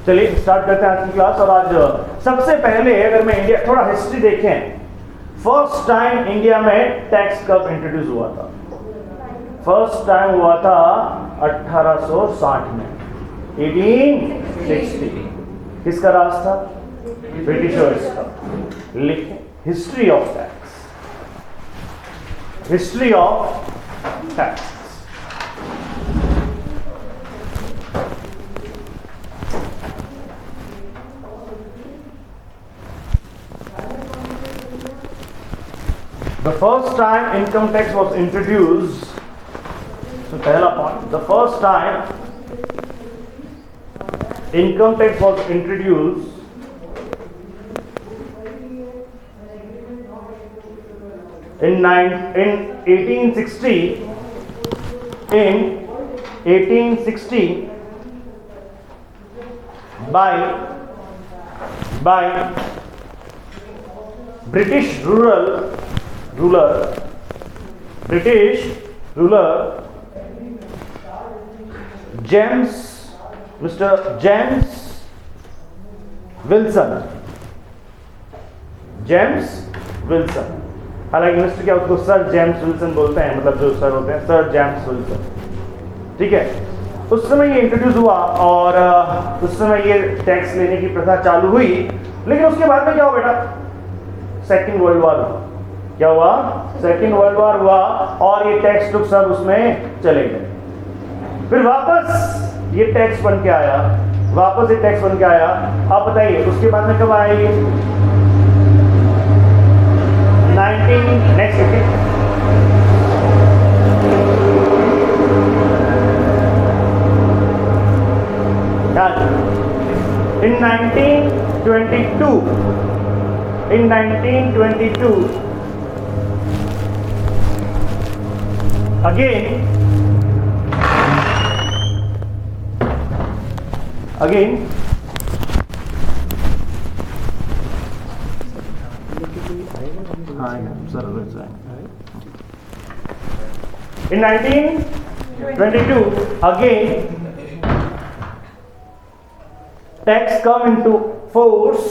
चलिए स्टार्ट करते हैं आज की क्लास। और आज सबसे पहले अगर मैं इंडिया थोड़ा हिस्ट्री देखें, फर्स्ट टाइम इंडिया में टैक्स कब इंट्रोड्यूस हुआ था? फर्स्ट टाइम हुआ था 1860 में, 1860। किसका राज था? ब्रिटिशर्स का। लिखें history of tax, history of tax. The first time income tax was introduced, so पहला point, the first time income tax was introduced in 1860, in 1860 by British British ruler Mr. James Wilson। हालांकि mister क्या उसको sir James Wilson बोलते हैं, मतलब जो sir होते हैं सर जेम्स विल्सन। ठीक है, उस समय ये इंट्रोड्यूस हुआ और उस समय ये टैक्स लेने की प्रथा चालू हुई। लेकिन उसके बाद में क्या हुआ बेटा? सेकेंड वर्ल्ड वॉर हुआ। क्या हुआ? सेकेंड वर्ल्ड वॉर हुआ और ये टैक्स टुक सब उसमें चले गए। फिर वापस ये टैक्स बन के आया, वापस ये टैक्स बन के आया। आप बताइए उसके बाद में कब आया ये? 19 next in 1922, in 1922 again in 1922 again tax come into force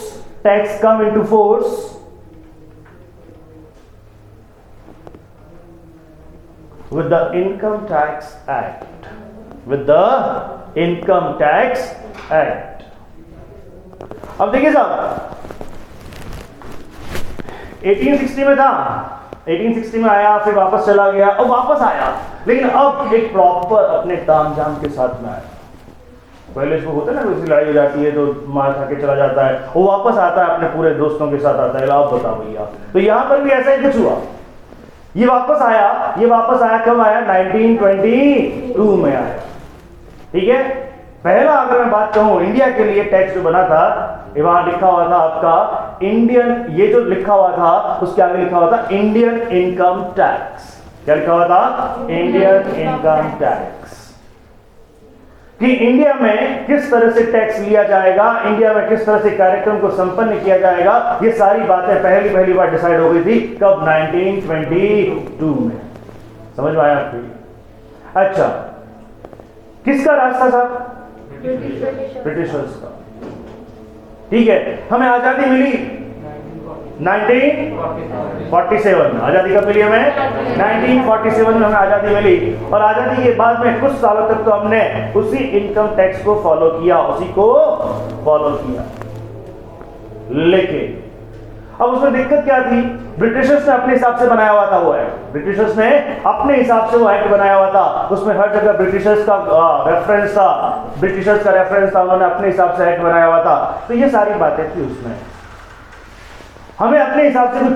with the Income Tax Act, अब देखिए साहब 1860 में था, 1860 में आया, फिर वापस चला गया और वापस आया, लेकिन अब एक प्रॉपर अपने तामझाम के साथ में आया। पहले इसको होता है ना, कोई लड़ाई हो जाती है तो मार खा के चला जाता है, वो वापस आता है अपने पूरे दोस्तों के साथ आता है। आप बताओ भैया, तो यहां पर भी ऐसा ही कुछ हुआ। ये वापस आया कब आया? 1922 में आया। ठीक है, पहला अगर मैं बात कहूं इंडिया के लिए टैक्स जो बना था, वहां लिखा हुआ था आपका इंडियन, ये जो लिखा हुआ था उसके आगे लिखा हुआ था इंडियन इनकम टैक्स। क्या लिखा हुआ था? Indian income tax. कि इंडिया में किस तरह से टैक्स लिया जाएगा, इंडिया में किस तरह से कार्यक्रम को संपन्न किया जाएगा, ये सारी बातें पहली बार डिसाइड हो गई थी। कब? 1922 में। समझ में आया आपको? अच्छा, किसका राज था साहब? ब्रिटिशर्स का। ठीक है, हमें आजादी मिली 1947 में। आजादी कब मिली हमें? 1947 में हमें आजादी मिली। और आजादी के बाद में कुछ सालों तक तो हमने उसी इनकम टैक्स को फॉलो किया, लेकिन अब उसमें दिक्कत क्या थी? ब्रिटिशर्स ने अपने हिसाब से बनाया हुआ था वो एक्ट। ब्रिटिशर्स ने अपने हिसाब से वो एक्ट बनाया हुआ था, उसमें हर जगह ब्रिटिशर्स का रेफरेंस था, उन्होंने अपने हिसाब से एक्ट बनाया हुआ था। तो ये सारी बातें थी उसमें। हमें अपने हिसाब से कुछ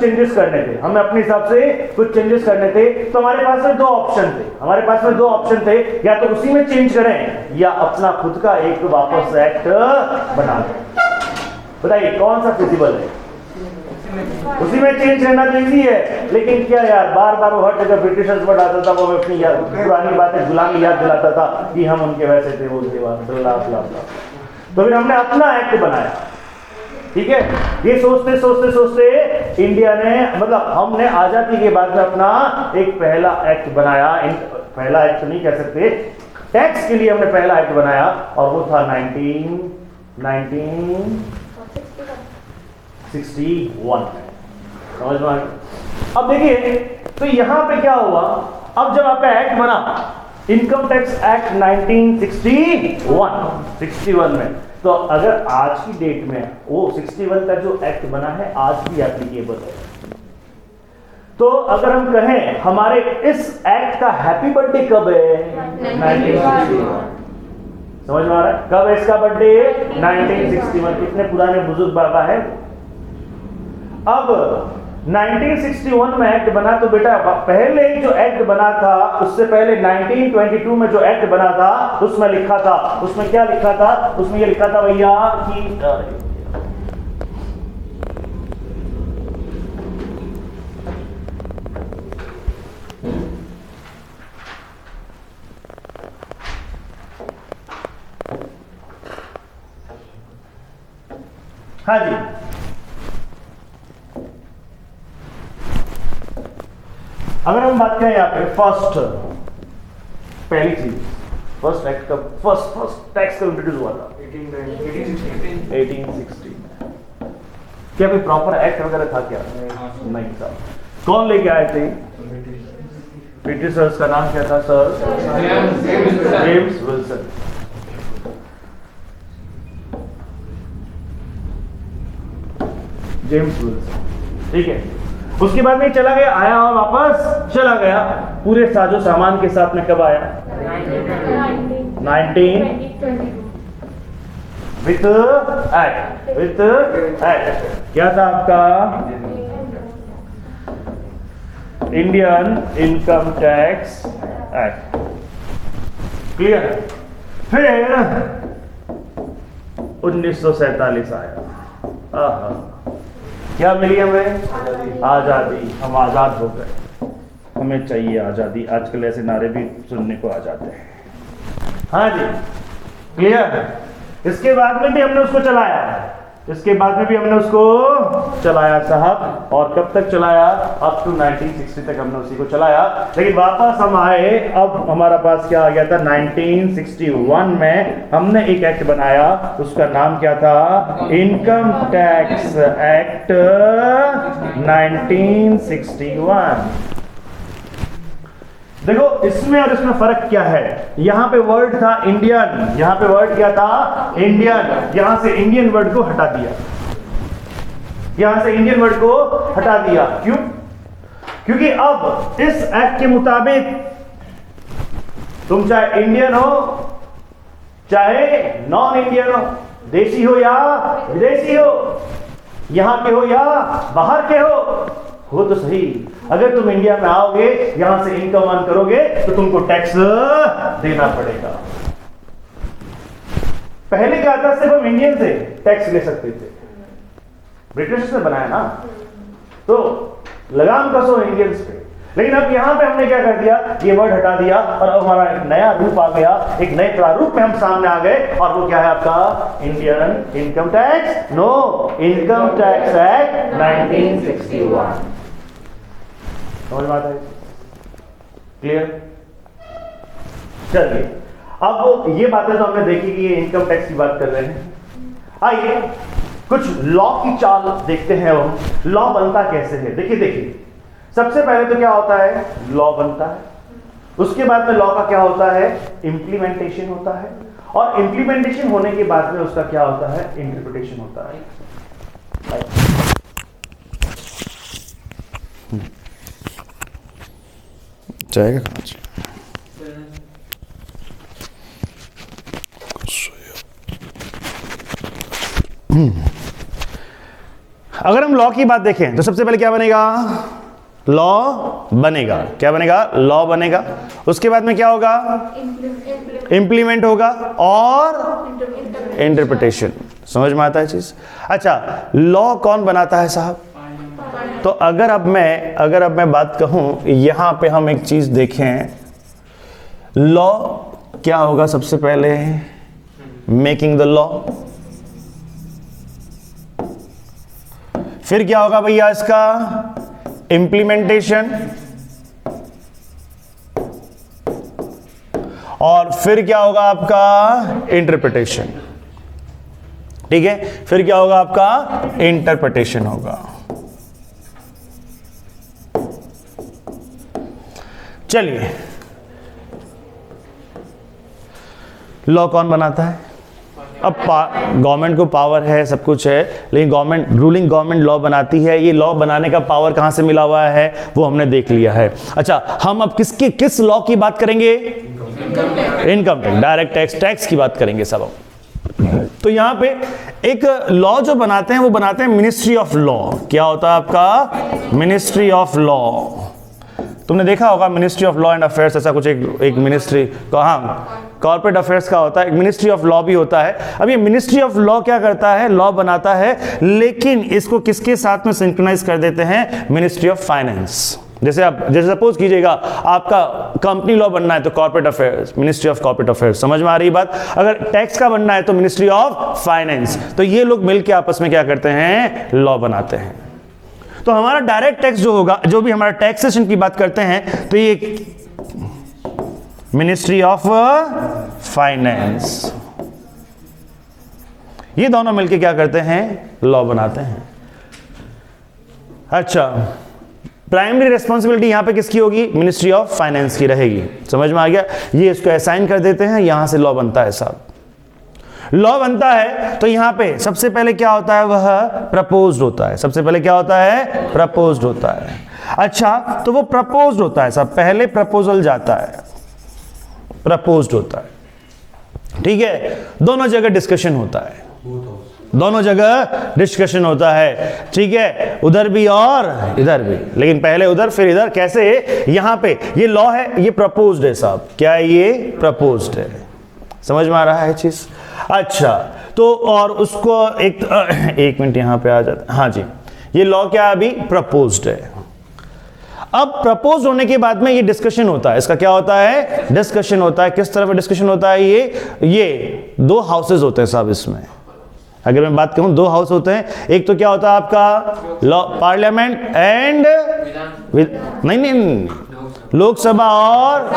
चेंजेस करने थे, तो हमारे पास में दो ऑप्शन थे, या तो उसी में चेंज करें या अपना खुद का एक वापस एक्ट बना दें। बताइए कौन सा फिजिबल है? उसी में चेंज करना तो इजी है, लेकिन क्या यार, बार बार वो हर जगह ब्रिटिशर्स पर आता था, वो अपनी पुरानी बातें गुलामी याद दिलाता था कि हम उनके वैसे थे, वो थे। तो फिर हमने अपना एक्ट बनाया। ठीक है, ये सोचते इंडिया ने, मतलब हमने आजादी के बाद में अपना एक पहला एक्ट बनाया। पहला एक्ट नहीं कह सकते, टैक्स के लिए हमने पहला एक्ट बनाया और वो था 1922 1961 में। समझ में आ गया? अब देखिए तो यहां पे क्या हुआ, अब जब आपका एक्ट बना इनकम टैक्स एक्ट 1961 में, तो अगर आज की डेट में वो 61 का जो एक्ट बना है आज भी एप्लीकेबल है। तो अगर हम कहें हमारे इस एक्ट का हैप्पी बर्थडे कब है? 1961। समझ में आ रहा है? कब है इसका बर्थडे? 1961। कितने पुराने बुजुर्ग बाबा है। अब 1961 में एक्ट बना, तो बेटा पहले जो एक्ट बना था उससे पहले 1922 में जो एक्ट बना था उसमें लिखा था, उसमें क्या लिखा था? उसमें ये लिखा था भैया कि हाँ जी, अगर हम बात करें यहाँ पे पहली चीज फर्स्ट एक्ट का फर्स्ट टैक्स का इंट्रोड्यूस हुआ था 1860। क्या कोई प्रॉपर एक्ट वगैरह था क्या? नहीं था। कौन लेके आए थे? ब्रिटिशर्स का नाम क्या था sir? James Wilson. James Wilson, ठीक है। उसके बाद में चला गया, आया और वापस चला गया पूरे साजो सामान के साथ में। कब आया? 1922 विथ एक्ट। क्या था आपका? Indian income tax act. Clear है? फिर 1947 आया। क्या मिली हमें? आजादी। हम आजाद हो गए, हमें चाहिए आजादी। आजकल ऐसे नारे भी सुनने को आ जाते हैं। हाँ जी, क्लियर है? इसके बाद में भी हमने उसको चलाया, इसके बाद में भी हमने उसको चलाया साहब। और कब तक चलाया? अप टू 1960 तक हमने उसी को चलाया। लेकिन वापस हम आए, अब हमारा पास क्या आ गया था? 1961 में हमने एक एक्ट बनाया, उसका नाम क्या था? Income tax act 1961। देखो इसमें और इसमें फर्क क्या है? यहां पे वर्ड था इंडियन, यहां पे वर्ड क्या था? इंडियन। यहां से इंडियन वर्ड को हटा दिया, यहां से इंडियन वर्ड को हटा दिया। क्यों? क्योंकि अब इस एक्ट के मुताबिक तुम चाहे इंडियन हो चाहे नॉन इंडियन हो, देशी हो या विदेशी हो, यहां के हो या बाहर के हो तो सही। अगर तुम इंडिया में आओगे, यहां से इनकम अर्न करोगे तो तुमको टैक्स देना पड़ेगा। पहले क्या था? सिर्फ हम इंडियन से टैक्स ले सकते थे, ब्रिटिश ने बनाया ना, तो लगाम कसो इंडियंस पे। लेकिन अब यहां पे हमने क्या कर दिया? ये वर्ड हटा दिया और अब हमारा एक नया रूप आ गया, एक नए प्रारूप में हम सामने आ गए। और वो क्या है आपका? Indian income tax, no, income tax act 1961। समझ में आता है? क्लियर? चलिए, अब ये बातें तो हमने देखी कि ये इनकम टैक्स की बात कर रहे हैं। आइए कुछ लॉ की चाल देखते हैं। हम लॉ बनता कैसे है? देखिए सबसे पहले तो क्या होता है? लॉ बनता है। उसके बाद में लॉ का क्या होता है? इंप्लीमेंटेशन होता है। और इंप्लीमेंटेशन होने के बाद में उसका क्या होता है? इंटरप्रिटेशन होता है। जाएगा कहाँ से? अगर हम लॉ की बात देखें तो सबसे पहले क्या बनेगा? लॉ बनेगा। क्या बनेगा? लॉ बनेगा। उसके बाद में क्या होगा? इंप्लीमेंट होगा और इंटरप्रिटेशन। समझ में आता है चीज? अच्छा, लॉ कौन बनाता है साहब? तो अगर अब मैं बात कहूं, यहां पे हम एक चीज देखें, लॉ क्या होगा? सबसे पहले मेकिंग द लॉ, फिर क्या होगा भैया इसका? इंप्लीमेंटेशन, और फिर क्या होगा आपका? इंटरप्रिटेशन। ठीक है, फिर क्या होगा आपका इंटरप्रिटेशन होगा। चलिए, लॉ कौन बनाता है? अब गवर्नमेंट को पावर है, सब कुछ है, लेकिन गवर्नमेंट, रूलिंग गवर्नमेंट लॉ बनाती है। ये लॉ बनाने का पावर कहां से मिला हुआ है वो हमने देख लिया है। अच्छा, हम अब किस लॉ की बात करेंगे? Income tax, direct tax, tax की बात करेंगे सब हम। तो यहां पे एक लॉ जो बनाते हैं वो बनाते हैं मिनिस्ट्री ऑफ लॉ। क्या होता है आपका? Ministry of law. तुमने देखा होगा ministry of law and affairs, ऐसा कुछ एक मिनिस्ट्री, हाँ, कॉर्पोरेट अफेयर्स का होता है, एक मिनिस्ट्री ऑफ लॉ भी होता है। अब ये मिनिस्ट्री ऑफ लॉ क्या करता है? लॉ बनाता है, लेकिन इसको किसके साथ में सिंक्रोनाइज कर देते हैं? Ministry of finance. जैसे सपोज कीजिएगा आपका कंपनी लॉ बनना है तो corporate affairs, ministry of corporate affairs, समझ में आ रही बात? अगर टैक्स का बनना है तो मिनिस्ट्री ऑफ फाइनेंस। तो ये लोग मिलकर आपस में क्या करते हैं? लॉ बनाते हैं। तो हमारा डायरेक्ट टैक्स जो होगा, जो भी हमारा टैक्सेशन की बात करते हैं, तो ये मिनिस्ट्री ऑफ फाइनेंस, ये दोनों मिलके क्या करते हैं? लॉ बनाते हैं। अच्छा, प्राइमरी रिस्पॉन्सिबिलिटी यहां पे किसकी होगी? मिनिस्ट्री ऑफ फाइनेंस की रहेगी। समझ में आ गया? ये इसको असाइन कर देते हैं, यहां से लॉ बनता है साहब। लॉ बनता है तो यहां पे सबसे पहले क्या होता है? वह प्रपोज्ड होता है। सबसे पहले क्या होता है? प्रपोज्ड होता है। अच्छा, तो वो प्रपोज्ड होता है साहब, पहले प्रपोजल जाता है, प्रपोज्ड होता है, ठीक है। दोनों जगह डिस्कशन होता है, दोनों जगह डिस्कशन होता है, ठीक है, उधर भी और इधर भी, लेकिन पहले उधर फिर इधर। कैसे? यहां पे ये लॉ है, ये प्रपोज्ड है साहब। क्या है ये? प्रपोज्ड है। समझ में आ रहा है चीज? अच्छा, तो और उसको एक मिनट यहां पे आ जाता है। हाँ जी, ये लॉ क्या अभी? प्रपोज्ड है। अब प्रपोज होने के बाद में ये डिस्कशन होता है। इसका क्या होता है? डिस्कशन होता है। किस तरह डिस्कशन होता है? ये दो हाउसेज होते हैं साहब इसमें। अगर मैं बात करूं, दो हाउस होते हैं। एक तो क्या होता है आपका? लॉ, पार्लियामेंट एंड नहीं, लोकसभा और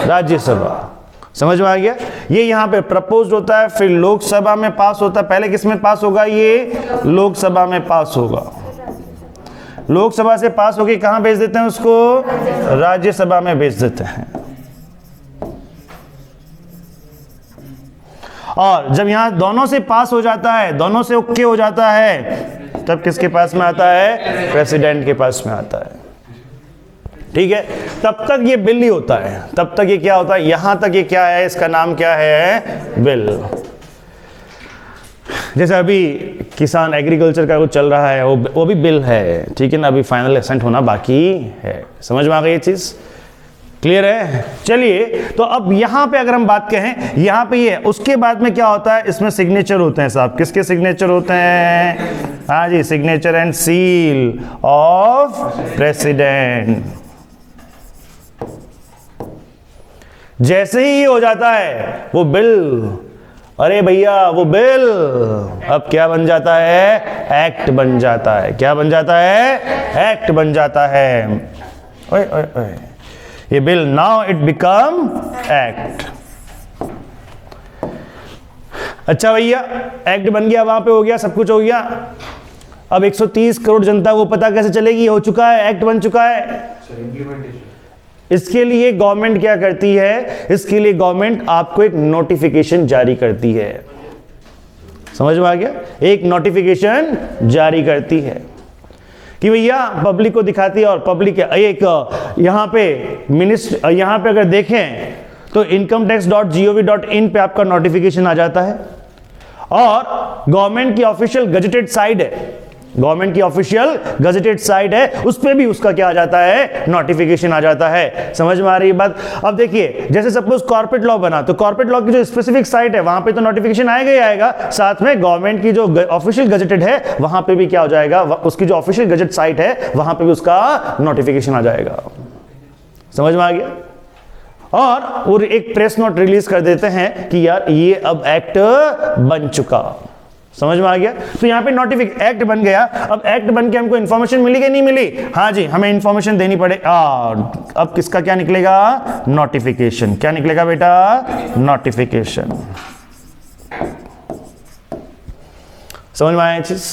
राज्यसभा। समझ में आ गया? ये यहां पे प्रपोज होता है, फिर लोकसभा में पास होता है। पहले किस में पास होगा? ये लोकसभा में पास होगा। लोकसभा से पास होके कहां भेज देते हैं उसको? राज्यसभा में भेज देते हैं। और जब यहां दोनों से पास हो जाता है, दोनों से ओके हो जाता है, तब किसके पास में आता है? प्रेसिडेंट के पास में आता है, ठीक है। तब तक ये बिल ही होता है, तब तक ये क्या होता है? यहां तक ये क्या है? इसका नाम क्या है? बिल। जैसे अभी किसान एग्रीकल्चर का कुछ चल रहा है, वो भी बिल है, ठीक है ना। अभी फाइनल एसेंट होना बाकी है। समझ में आ गई ये चीज? क्लियर है? चलिए, तो अब यहां पे अगर हम बात कहें, यहां पे ये, उसके बाद में क्या होता है? इसमें सिग्नेचर होते हैं साहब। किसके सिग्नेचर होते हैं? हाँ जी, signature and seal of president. जैसे ही ये हो जाता है वो बिल, अरे भैया वो बिल अब क्या बन जाता है? एक्ट बन जाता है। क्या बन जाता है? एक्ट बन जाता है। ओए ओए ओए, ये bill, now it become act. अच्छा भैया, एक्ट बन गया, वहां पे हो गया, सब कुछ हो गया। अब 130 करोड़ जनता को पता कैसे चलेगी? हो चुका है, एक्ट बन चुका है। इसके लिए गवर्नमेंट क्या करती है? इसके लिए गवर्नमेंट आपको एक नोटिफिकेशन जारी करती है। समझ में आ गया? एक नोटिफिकेशन जारी करती है कि भैया पब्लिक को दिखाती है, और पब्लिक एक यहां पे मिनिस्टर, यहां पे अगर देखें तो incometax.gov.in पे आपका नोटिफिकेशन आ जाता है, और गवर्नमेंट की ऑफिशियल गजेटेड साइट है, गवर्नमेंट की ऑफिशियल गजेटेड साइट है, उस पे भी उसका क्या आ जाता है? नोटिफिकेशन आ जाता है। समझ में आ रही है बात? अब देखिए, जैसे सपोज कॉर्पोरेट लॉ बना, तो कॉर्पोरेट लॉ की जो स्पेसिफिक साइट है वहां पे तो नोटिफिकेशन आएगा ही आएगा, साथ में गवर्नमेंट की जो ऑफिशियल गजेटेड है वहां पे भी क्या हो जाएगा? उसकी जो ऑफिशियल गजेट साइट है वहां पे भी उसका नोटिफिकेशन आ जाएगा। समझ में आ गया? और वो एक प्रेस नोट रिलीज कर देते हैं कि यार ये अब एक्ट बन चुका। समझ में आ गया? तो यहां पे नोटिफिकेशन, एक्ट बन गया। अब एक्ट बन के हमको इंफॉर्मेशन मिली कि नहीं मिली? हाँ जी, हमें इंफॉर्मेशन देनी पड़े। अब किसका क्या निकलेगा? नोटिफिकेशन। क्या निकलेगा बेटा? नोटिफिकेशन। समझ में आया चीज?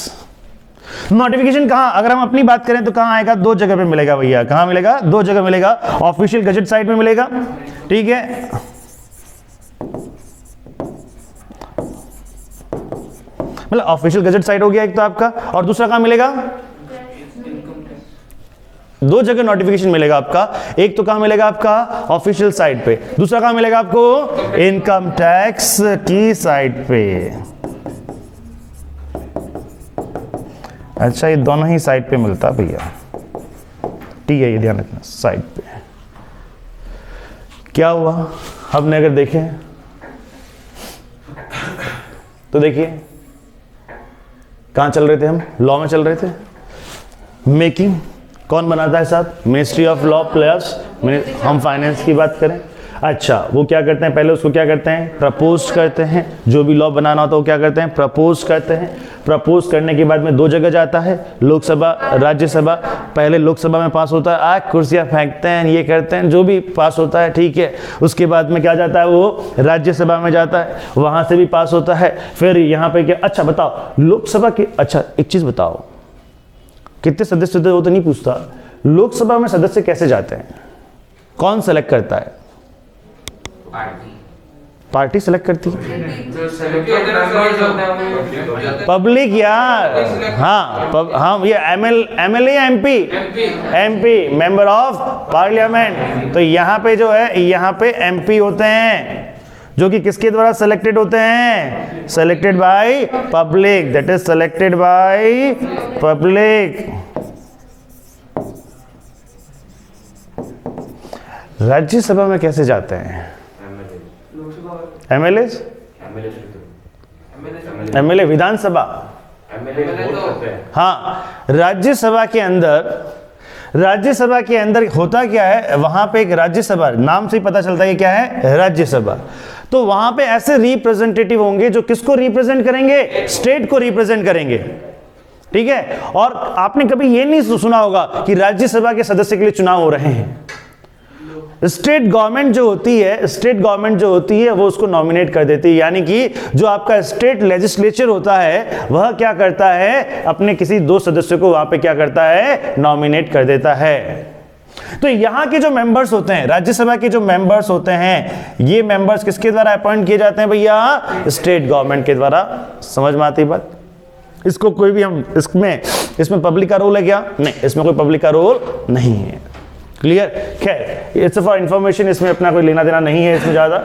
नोटिफिकेशन कहां, अगर हम अपनी बात करें तो कहां आएगा? दो जगह पे मिलेगा भैया। कहां मिलेगा? दो जगह मिलेगा। ऑफिशियल गजेट साइट में मिलेगा, ठीक है, मतलब ऑफिशियल गजेट साइट हो गया एक तो आपका, और दूसरा कहां मिलेगा? दो जगह नोटिफिकेशन मिलेगा आपका। एक तो कहां मिलेगा आपका? ऑफिशियल साइट पे। दूसरा कहां मिलेगा आपको? इनकम टैक्स की साइट पे। अच्छा, ये दोनों ही साइट पे मिलता भैया, ठीक है, ये ध्यान रखना। साइट पे क्या हुआ? हमने अगर देखें तो देखिए कहां चल रहे थे हम? लॉ में चल रहे थे। मेकिंग कौन बनाता है साहब? मिनिस्ट्री ऑफ लॉ प्लस हम फाइनेंस की बात करें। अच्छा, वो क्या करते हैं? पहले उसको क्या करते हैं? प्रपोज करते हैं। जो भी लॉ बनाना होता है वो क्या करते हैं? प्रपोज करते हैं। प्रपोज करने के बाद में दो जगह जाता है, लोकसभा, राज्यसभा। पहले लोकसभा में पास होता है, आग कुर्सियां फेंकते हैं, ये करते हैं, जो भी पास होता है, ठीक है। उसके बाद में क्या जाता है? वो राज्यसभा में जाता है, वहां से भी पास होता है। फिर यहाँ पे क्या? अच्छा बताओ, लोकसभा की, अच्छा एक चीज बताओ, कितने सदस्य होते हैं वो तो नहीं पूछता, लोकसभा में सदस्य कैसे जाते हैं? कौन सेलेक्ट करता है? पार्टी सेलेक्ट करती है, पब्लिक यार। हाँ हाँ, ये एमएलए या एमपी मेंबर ऑफ पार्लियामेंट। तो यहाँ पे जो है, यहाँ पे एमपी होते हैं जो कि किसके द्वारा सेलेक्टेड होते हैं? Selected by public, that is selected by public. Rajya Sabha में कैसे जाते हैं? एमएलए, एमएलए विधानसभा, हाँ। राज्यसभा के अंदर होता क्या है? वहां पे एक राज्यसभा, नाम से ही पता चलता है कि क्या है? राज्यसभा। तो वहां पे ऐसे रिप्रेजेंटेटिव होंगे जो किसको रिप्रेजेंट करेंगे? स्टेट को रिप्रेजेंट करेंगे, ठीक है। और आपने कभी ये नहीं सुना होगा कि राज्यसभा के सदस्य के लिए चुनाव हो रहे हैं। स्टेट गवर्नमेंट जो होती है वो उसको नॉमिनेट कर देती है। यानी कि जो आपका स्टेट लेजिस्लेचर होता है वह क्या करता है? अपने किसी दो सदस्यों को वहां पे क्या करता है? नॉमिनेट कर देता है। तो यहां के जो मेंबर्स होते हैं, राज्यसभा के जो मेंबर्स होते हैं, ये मेंबर्स किसके द्वारा अपॉइंट किए जाते हैं भैया? स्टेट गवर्नमेंट के द्वारा। समझ में आती बात? इसको कोई भी हम इसमें पब्लिक का रोल है क्या? नहीं, इसमें कोई पब्लिक का रोल नहीं है। क्लियर? खैर, इट्स फॉर इंफॉर्मेशन, इसमें अपना कोई लेना देना नहीं है इसमें ज्यादा।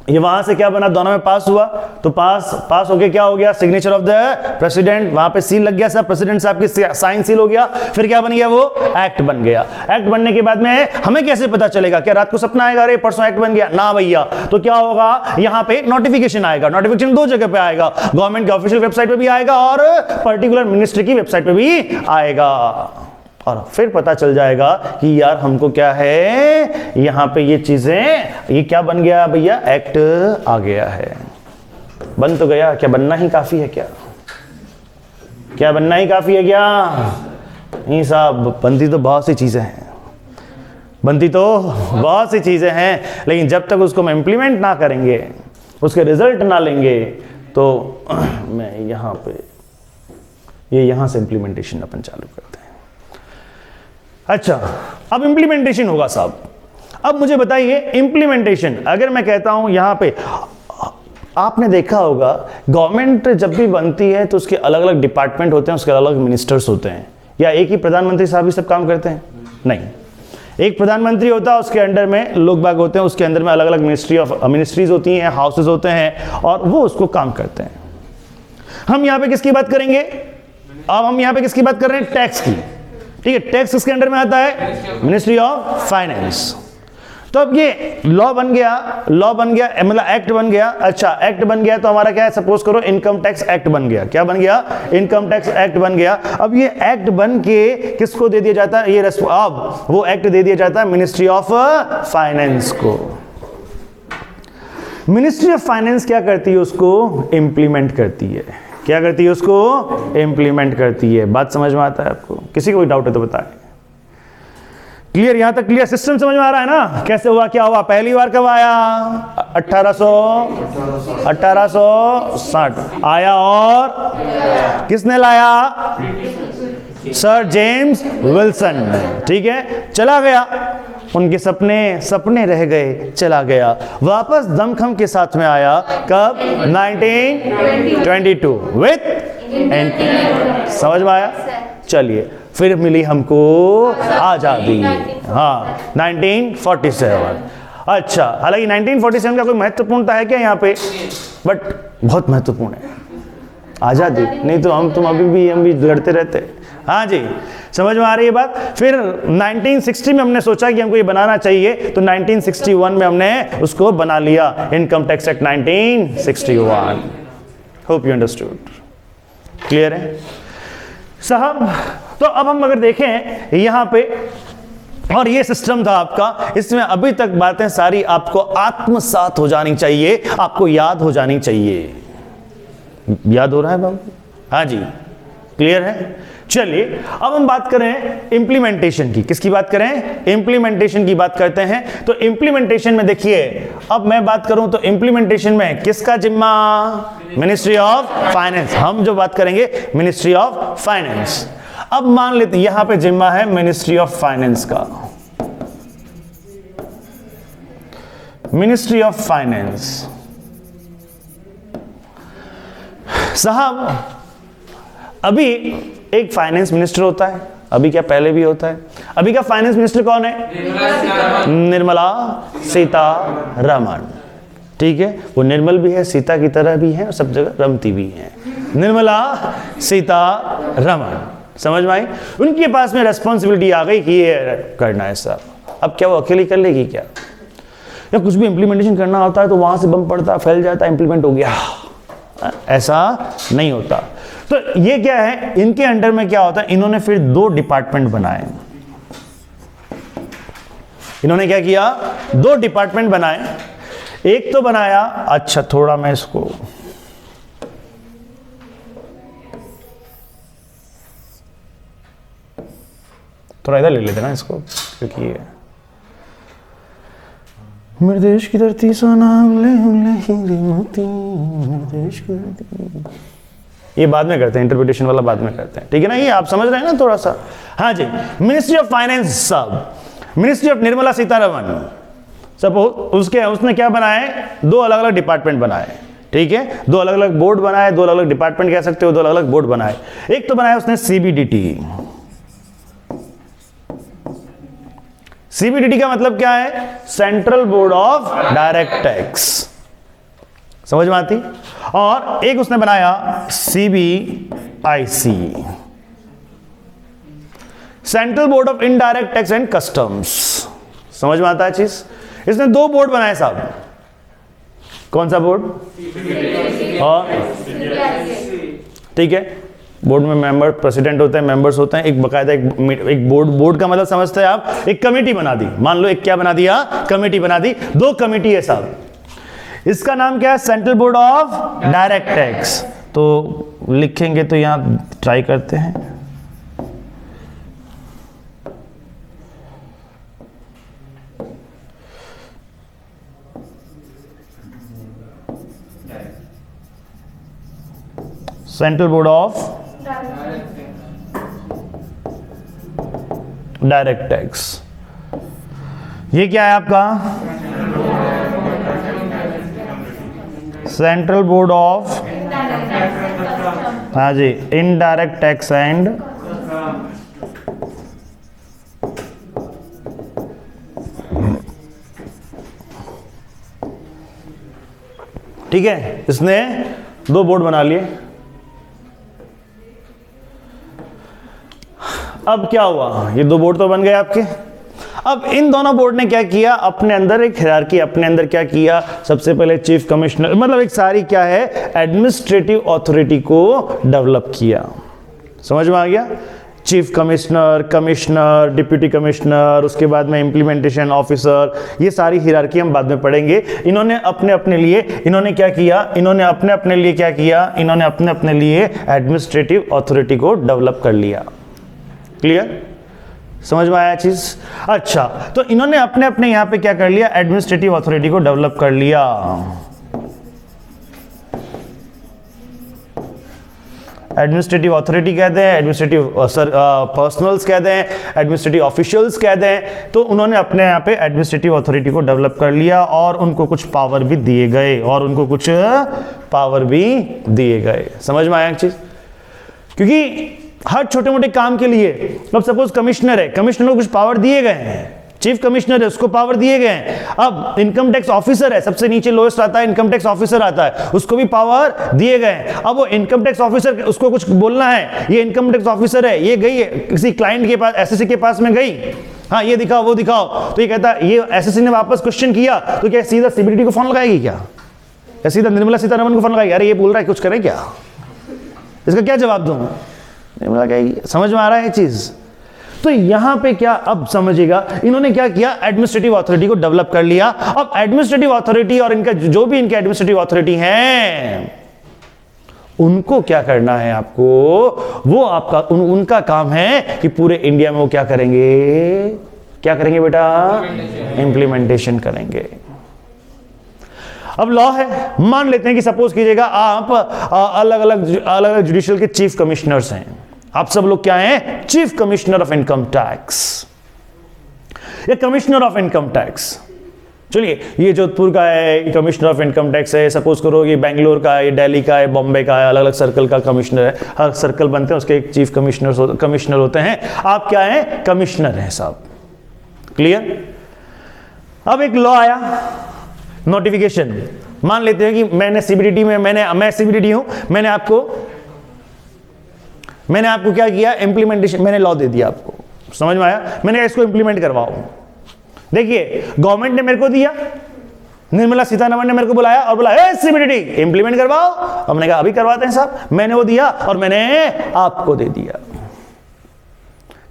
ये वहां से क्या बना? दोनों में पास हुआ, तो पास होके क्या हो गया? सिग्नेचर ऑफ द प्रेसिडेंट, वहां पे सील लग गया साहब, प्रेसिडेंट साहब की साइन सील हो गया। फिर क्या बन गया? वो एक्ट बन गया। एक्ट बनने के बाद में हमें कैसे पता चलेगा? क्या रात को सपना आएगा अरे परसों एक्ट बन गया? ना भैया। तो क्या होगा? यहां पे नोटिफिकेशन आएगा। नोटिफिकेशन दो जगह पे आएगा, गवर्नमेंट की ऑफिशियल वेबसाइट पे भी आएगा और पर्टिकुलर मिनिस्ट्री की वेबसाइट पे भी आएगा। और फिर पता चल जाएगा कि यार हमको क्या है, यहां पे ये चीजें, ये क्या बन गया भैया? एक्ट आ गया है। बन तो गया, क्या बनना ही काफी है? क्या बनना ही काफी है क्या? नहीं साहब, बनती तो बहुत सी चीजें हैं, लेकिन जब तक उसको हम इम्प्लीमेंट ना करेंगे, उसके रिजल्ट ना लेंगे, तो मैं यहां पे यहां से इम्प्लीमेंटेशन अपन चालू करते हैं। अच्छा, अब इंप्लीमेंटेशन होगा साहब। अब मुझे बताइए, इंप्लीमेंटेशन अगर मैं कहता हूं यहां पे, आपने देखा होगा गवर्नमेंट जब भी बनती है तो उसके अलग अलग डिपार्टमेंट होते हैं, उसके अलग अलग मिनिस्टर्स होते हैं। या एक ही प्रधानमंत्री साहब ही सब काम करते हैं? नहीं, एक प्रधानमंत्री होता है, उसके अंडर में लोग बाग होते हैं, उसके अंदर में अलग अलग मिनिस्ट्रीज होती हैं, हाउसेज होते हैं, और वो उसको काम करते हैं। हम यहां पे किसकी बात करेंगे? अब हम यहां पे किसकी बात कर रहे हैं? टैक्स की, ठीक है। टैक्स किसके अंडर में आता है? Ministry of finance. तो अब ये लॉ बन गया, मतलब एक्ट बन गया। अच्छा, एक्ट बन गया तो हमारा क्या है? सपोज करो इनकम टैक्स एक्ट बन गया। क्या बन गया? इनकम टैक्स एक्ट बन गया। अब ये एक्ट बन के किसको दे दिया जाता है? अब वो एक्ट दे दिया जाता है मिनिस्ट्री ऑफ फाइनेंस को। मिनिस्ट्री ऑफ फाइनेंस क्या करती है? उसको इंप्लीमेंट करती है। क्या करती है? उसको इंप्लीमेंट करती है। बात समझ में आता है आपको? किसी को कोई डाउट है तो बताएं। क्लियर? यहां तक क्लियर? सिस्टम समझ में आ रहा है ना? कैसे हुआ, क्या हुआ? पहली बार कब आया? 1860 आया। और किसने लाया? Sir James Wilson. ठीक है, चला गया, उनके सपने रह गए, चला गया। वापस दमखम के साथ में आया कब? 1922 विथ। समझ में आया? चलिए, फिर मिली हमको आजादी। हाँ, 1947। अच्छा, हालांकि 1947 का कोई महत्वपूर्णता है क्या यहाँ पे? बट बहुत महत्वपूर्ण है आजादी, नहीं तो हम भी लड़ते रहते। हाँ जी, समझ में आ रही है बात? फिर 1960 में हमने सोचा कि हमको ये बनाना चाहिए, तो 1961 में हमने उसको बना लिया, income tax act 1961। Hope you understood. Clear है साहब? तो अब हम अगर देखें यहां पे, और ये सिस्टम था आपका, इसमें अभी तक बातें सारी आपको आत्मसात हो जानी चाहिए, आपको याद हो जानी चाहिए। याद हो रहा है बाबू? हाँ जी, क्लियर है? चलिए, अब हम बात करें इंप्लीमेंटेशन की। किसकी बात करें? इंप्लीमेंटेशन की बात करते हैं। तो इंप्लीमेंटेशन में देखिए, अब मैं बात करूं तो इंप्लीमेंटेशन में किसका जिम्मा? Ministry of finance. हम जो बात करेंगे मिनिस्ट्री ऑफ फाइनेंस। अब मान लेते यहां पे जिम्मा है मिनिस्ट्री ऑफ फाइनेंस का। मिनिस्ट्री ऑफ फाइनेंस साहब, अभी एक फाइनेंस मिनिस्टर होता है, अभी क्या पहले भी होता है? अभी का फाइनेंस मिनिस्टर कौन है? निर्मला सीतारमण। ठीक है, वो निर्मल भी है, सीता की तरह भी है, और सब जगह रमती भी है। निर्मला सीतारमण, समझ में आई? उनके पास में रेस्पॉन्सिबिलिटी आ गई कि ये करना है सब। अब क्या वो अकेली कर लेगी क्या? या कुछ भी इंप्लीमेंटेशन करना होता है तो वहां से बम पड़ता, फैल जाता, इंप्लीमेंट हो गया, ऐसा नहीं होता। तो ये क्या है, इनके अंडर में क्या होता है? इन्होंने फिर 2 डिपार्टमेंट बनाए। इन्होंने क्या किया? 2 डिपार्टमेंट बनाए। एक तो बनाया, अच्छा थोड़ा मैं इसको थोड़ा इधर ले लेते ना इसको, क्योंकि ये मेरे देश की धरती सोना मोती, मेरे देश की धरती। ये बाद में करते हैं, इंटरप्रिटेशन वाला बाद में करते हैं, ठीक है ना? ये आप समझ रहे हैं ना थोड़ा सा? हाँ जी, मिनिस्ट्री ऑफ फाइनेंस सब, ministry of Nirmala Sitharaman. Suppose उसने क्या बनाए? 2 अलग अलग डिपार्टमेंट बनाए। ठीक है, 2 अलग अलग बोर्ड बनाए, 2 अलग अलग डिपार्टमेंट कह सकते हो, 2 अलग अलग बोर्ड बनाए। एक तो बनाया उसने सीबीडीटी। सीबीडीटी का मतलब क्या है? Central board of direct tax. समझ में आती? और एक उसने बनाया CBIC, central board of indirect tax and customs. समझ में आता है चीज? इसने 2 बोर्ड बनाए साहब। कौन सा बोर्ड? और ठीक है, बोर्ड में मेंबर प्रेसिडेंट होते हैं, मेंबर्स होते हैं, एक बकायदा एक बोर्ड का मतलब समझते हैं आप? एक कमेटी बना दी, मान लो एक क्या बना दिया? कमेटी बना दी। 2 कमेटी है साहब। इसका नाम क्या है? Central board of direct tax. तो लिखेंगे तो यहां ट्राई करते हैं। Central board of direct tax. ये क्या है आपका? सेंट्रल बोर्ड ऑफ, हाँ जी, इनडायरेक्ट टैक्स एंड ठीक है, इसने 2 बोर्ड बना लिए। अब क्या हुआ? ये 2 बोर्ड तो बन गए आपके। अब इन दोनों बोर्ड ने क्या किया? अपने अंदर एक हायरार्की, अपने अंदर क्या किया? सबसे पहले चीफ कमिश्नर, मतलब एक सारी क्या है, एडमिनिस्ट्रेटिव अथॉरिटी को डेवलप किया। समझ में आ गया? Chief commissioner, commissioner, deputy commissioner, उसके बाद में इंप्लीमेंटेशन ऑफिसर, ये सारी हायरार्की हम बाद में पढ़ेंगे। इन्होंने अपने अपने लिए क्या किया? इन्होंने अपने अपने लिए क्या किया? इन्होंने अपने अपने लिए एडमिनिस्ट्रेटिव अथॉरिटी को डेवलप कर लिया। क्लियर? समझ में आया चीज? अच्छा, तो इन्होंने अपने अपने यहां पे क्या कर लिया, एडमिनिस्ट्रेटिव अथॉरिटी को डेवलप कर लिया। एडमिनिस्ट्रेटिव अथॉरिटी कहते हैं, एडमिनिस्ट्रेटिव पर्सनल्स कहते हैं, एडमिनिस्ट्रेटिव ऑफिशियल्स कहते हैं। तो उन्होंने अपने यहाँ पे एडमिनिस्ट्रेटिव अथॉरिटी को डेवलप कर लिया और उनको कुछ पावर भी दिए गए, समझ में आया चीज? क्योंकि हर छोटे मोटे काम के लिए, अब सपोज कमिश्नर है, कमिश्नर को कुछ पावर दिए गए हैं, चीफ कमिश्नर है उसको पावर दिए गए हैं। अब इनकम टैक्स ऑफिसर है, सबसे नीचे लोएस्ट आता है, इनकम टैक्स ऑफिसर आता है, उसको भी पावर दिए गए हैं। अब वो इनकम टैक्स ऑफिसर, उसको कुछ बोलना है, ये इनकम टैक्स ऑफिसर है, ये गई किसी क्लाइंट के पास, एसएससी के पास में गई, हाँ ये दिखाओ वो दिखाओ, तो ये कहता है, ये एसएससी ने वापस क्वेश्चन किया, तो क्या सीधा सीबीडीटी को फोन लगाएगी क्या, या सीधा निर्मला सीतारमण को फोन लगाएगी, अरे ये बोल रहा है कुछ करें क्या, इसका क्या जवाब दूं? निर्मला कहेगी। समझ में आ रहा है चीज? तो यहां पे क्या, अब समझिएगा, इन्होंने क्या किया, एडमिनिस्ट्रेटिव अथॉरिटी को डेवलप कर लिया। अब एडमिनिस्ट्रेटिव अथॉरिटी और इनका जो भी इनके एडमिनिस्ट्रेटिव अथॉरिटी हैं, उनको क्या करना है आपको, वो आपका उनका काम है कि पूरे इंडिया में वो क्या करेंगे बेटा, इंप्लीमेंटेशन करेंगे। अब लॉ है, मान लेते हैं कि सपोज कीजिएगा आप अलग अलग जुडिशियल के चीफ कमिश्नर्स हैं, आप सब लोग क्या हैं, chief commissioner of income tax या कमिश्नर ऑफ इनकम टैक्स। चलिए, ये जोधपुर का है, कमिश्नर ऑफ इनकम टैक्स है, सपोज करो ये बेंगलोर का है, ये दिल्ली का है, बॉम्बे का है, अलग अलग सर्कल का कमिश्नर है, हर सर्कल बनते हैं उसके एक चीफ कमिश्नर होते हैं, आप क्या हैं, कमिश्नर हैं साहब। क्लियर? अब एक लॉ आया, नोटिफिकेशन, मान लेते हैं कि मैंने सीबीडीटी में, मैं सीबीडीटी हूं, मैंने आपको क्या किया, इंप्लीमेंटेशन, मैंने लॉ दे दिया आपको, समझ में आया, मैंने इसको इंप्लीमेंट करवाओ। देखिए, गवर्नमेंट ने मेरे को दिया, निर्मला सीतारमण ने मेरे को बुलाया और बोला ए सीबीडीटी इंप्लीमेंट करवाओ, हमने कहा अभी करवाते हैं साहब, मैंने वो दिया और मैंने आपको दे दिया।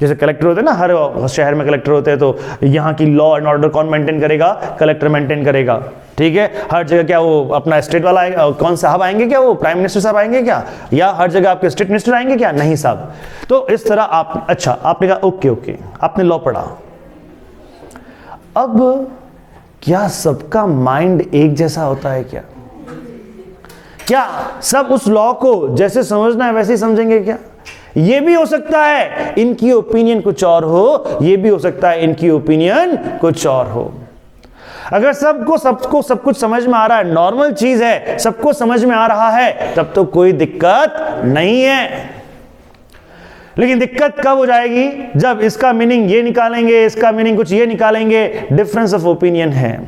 जैसे कलेक्टर होते हैं ना, हर शहर में कलेक्टर होते हैं, तो यहाँ की लॉ एंड ऑर्डर कौन मेंटेन करेगा, कलेक्टर मेंटेन करेगा, ठीक है। हर जगह क्या वो अपना स्टेट वाला आएगा, कौन साहब आएंगे क्या, वो प्राइम मिनिस्टर साहब आएंगे क्या, या हर जगह आपके स्टेट मिनिस्टर आएंगे क्या, नहीं साहब। तो इस तरह आप, अच्छा आपने कहा ओके, आपने लॉ पढ़ा। अब क्या सबका माइंड एक जैसा होता है क्या सब उस लॉ को जैसे समझना है वैसे ही समझेंगे क्या? ये भी हो सकता है इनकी ओपिनियन कुछ और हो, ये भी हो सकता है इनकी ओपिनियन कुछ और हो। अगर सबको सब कुछ समझ में आ रहा है, नॉर्मल चीज है, सबको समझ में आ रहा है, तब तो कोई दिक्कत नहीं है। लेकिन दिक्कत कब हो जाएगी, जब इसका मीनिंग ये निकालेंगे, इसका मीनिंग कुछ ये निकालेंगे, डिफरेंस ऑफ ओपिनियन है।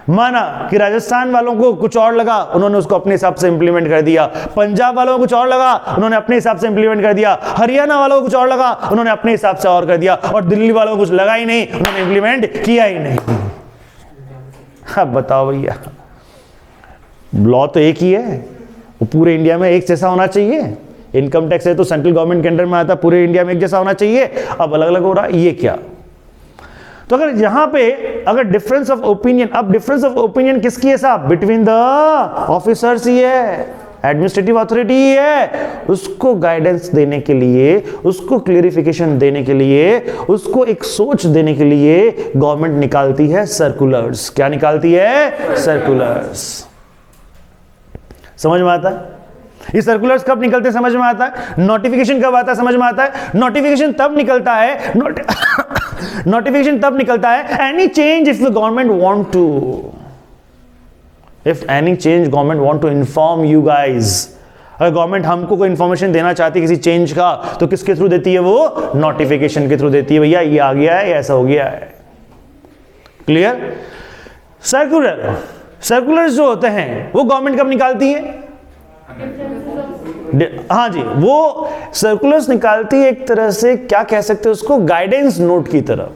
माना कि राजस्थान वालों को कुछ और लगा, उन्होंने उसको अपने हिसाब से इंप्लीमेंट कर दिया, पंजाब वालों को कुछ और लगा, उन्होंने अपने हिसाब से इंप्लीमेंट कर दिया, हरियाणा वालों को कुछ और लगा, उन्होंने अपने हिसाब से और कर दिया, और दिल्ली वालों को कुछ लगा ही नहीं, उन्होंने इंप्लीमेंट किया ही नहीं। अब बताओ भैया, लॉ तो एक ही है, वो पूरे इंडिया में एक जैसा होना चाहिए। इनकम टैक्स है तो सेंट्रल गवर्नमेंट के अंडर में आता, पूरे इंडिया में एक जैसा होना चाहिए, अब अलग अलग हो रहा है, ये क्या? तो अगर यहां पे अगर डिफरेंस ऑफ ओपिनियन, अब डिफरेंस ऑफ ओपिनियन किसकी है साहब, बिटवीन द ऑफिसर्स ही है, एडमिनिस्ट्रेटिव अथॉरिटी ही है। उसको गाइडेंस देने के लिए, उसको क्लियरिफिकेशन देने के लिए, उसको एक सोच देने के लिए गवर्नमेंट निकालती है सर्कुलर्स। क्या निकालती है? सर्कुलर्स। समझ में आता है? ये सर्कुलर्स कब निकलते समझ में आता है? नोटिफिकेशन कब आता है समझ में आता है? नोटिफिकेशन तब निकलता है, नोटिफिकेशन तब निकलता है any change if the government want to, if any change government want to inform you guys. अगर गवर्नमेंट हमको कोई इंफॉर्मेशन देना चाहती है किसी चेंज का, तो किसके थ्रू देती है? वो नोटिफिकेशन के थ्रू देती है, भैया ये आ गया है, ऐसा हो गया है। क्लियर? सर्कुलर्स जो होते हैं वो गवर्नमेंट कब निकालती है? हाँ जी, वो सर्कुलर्स निकालती है एक तरह से, क्या कह सकते हैं उसको, गाइडेंस नोट की तरह।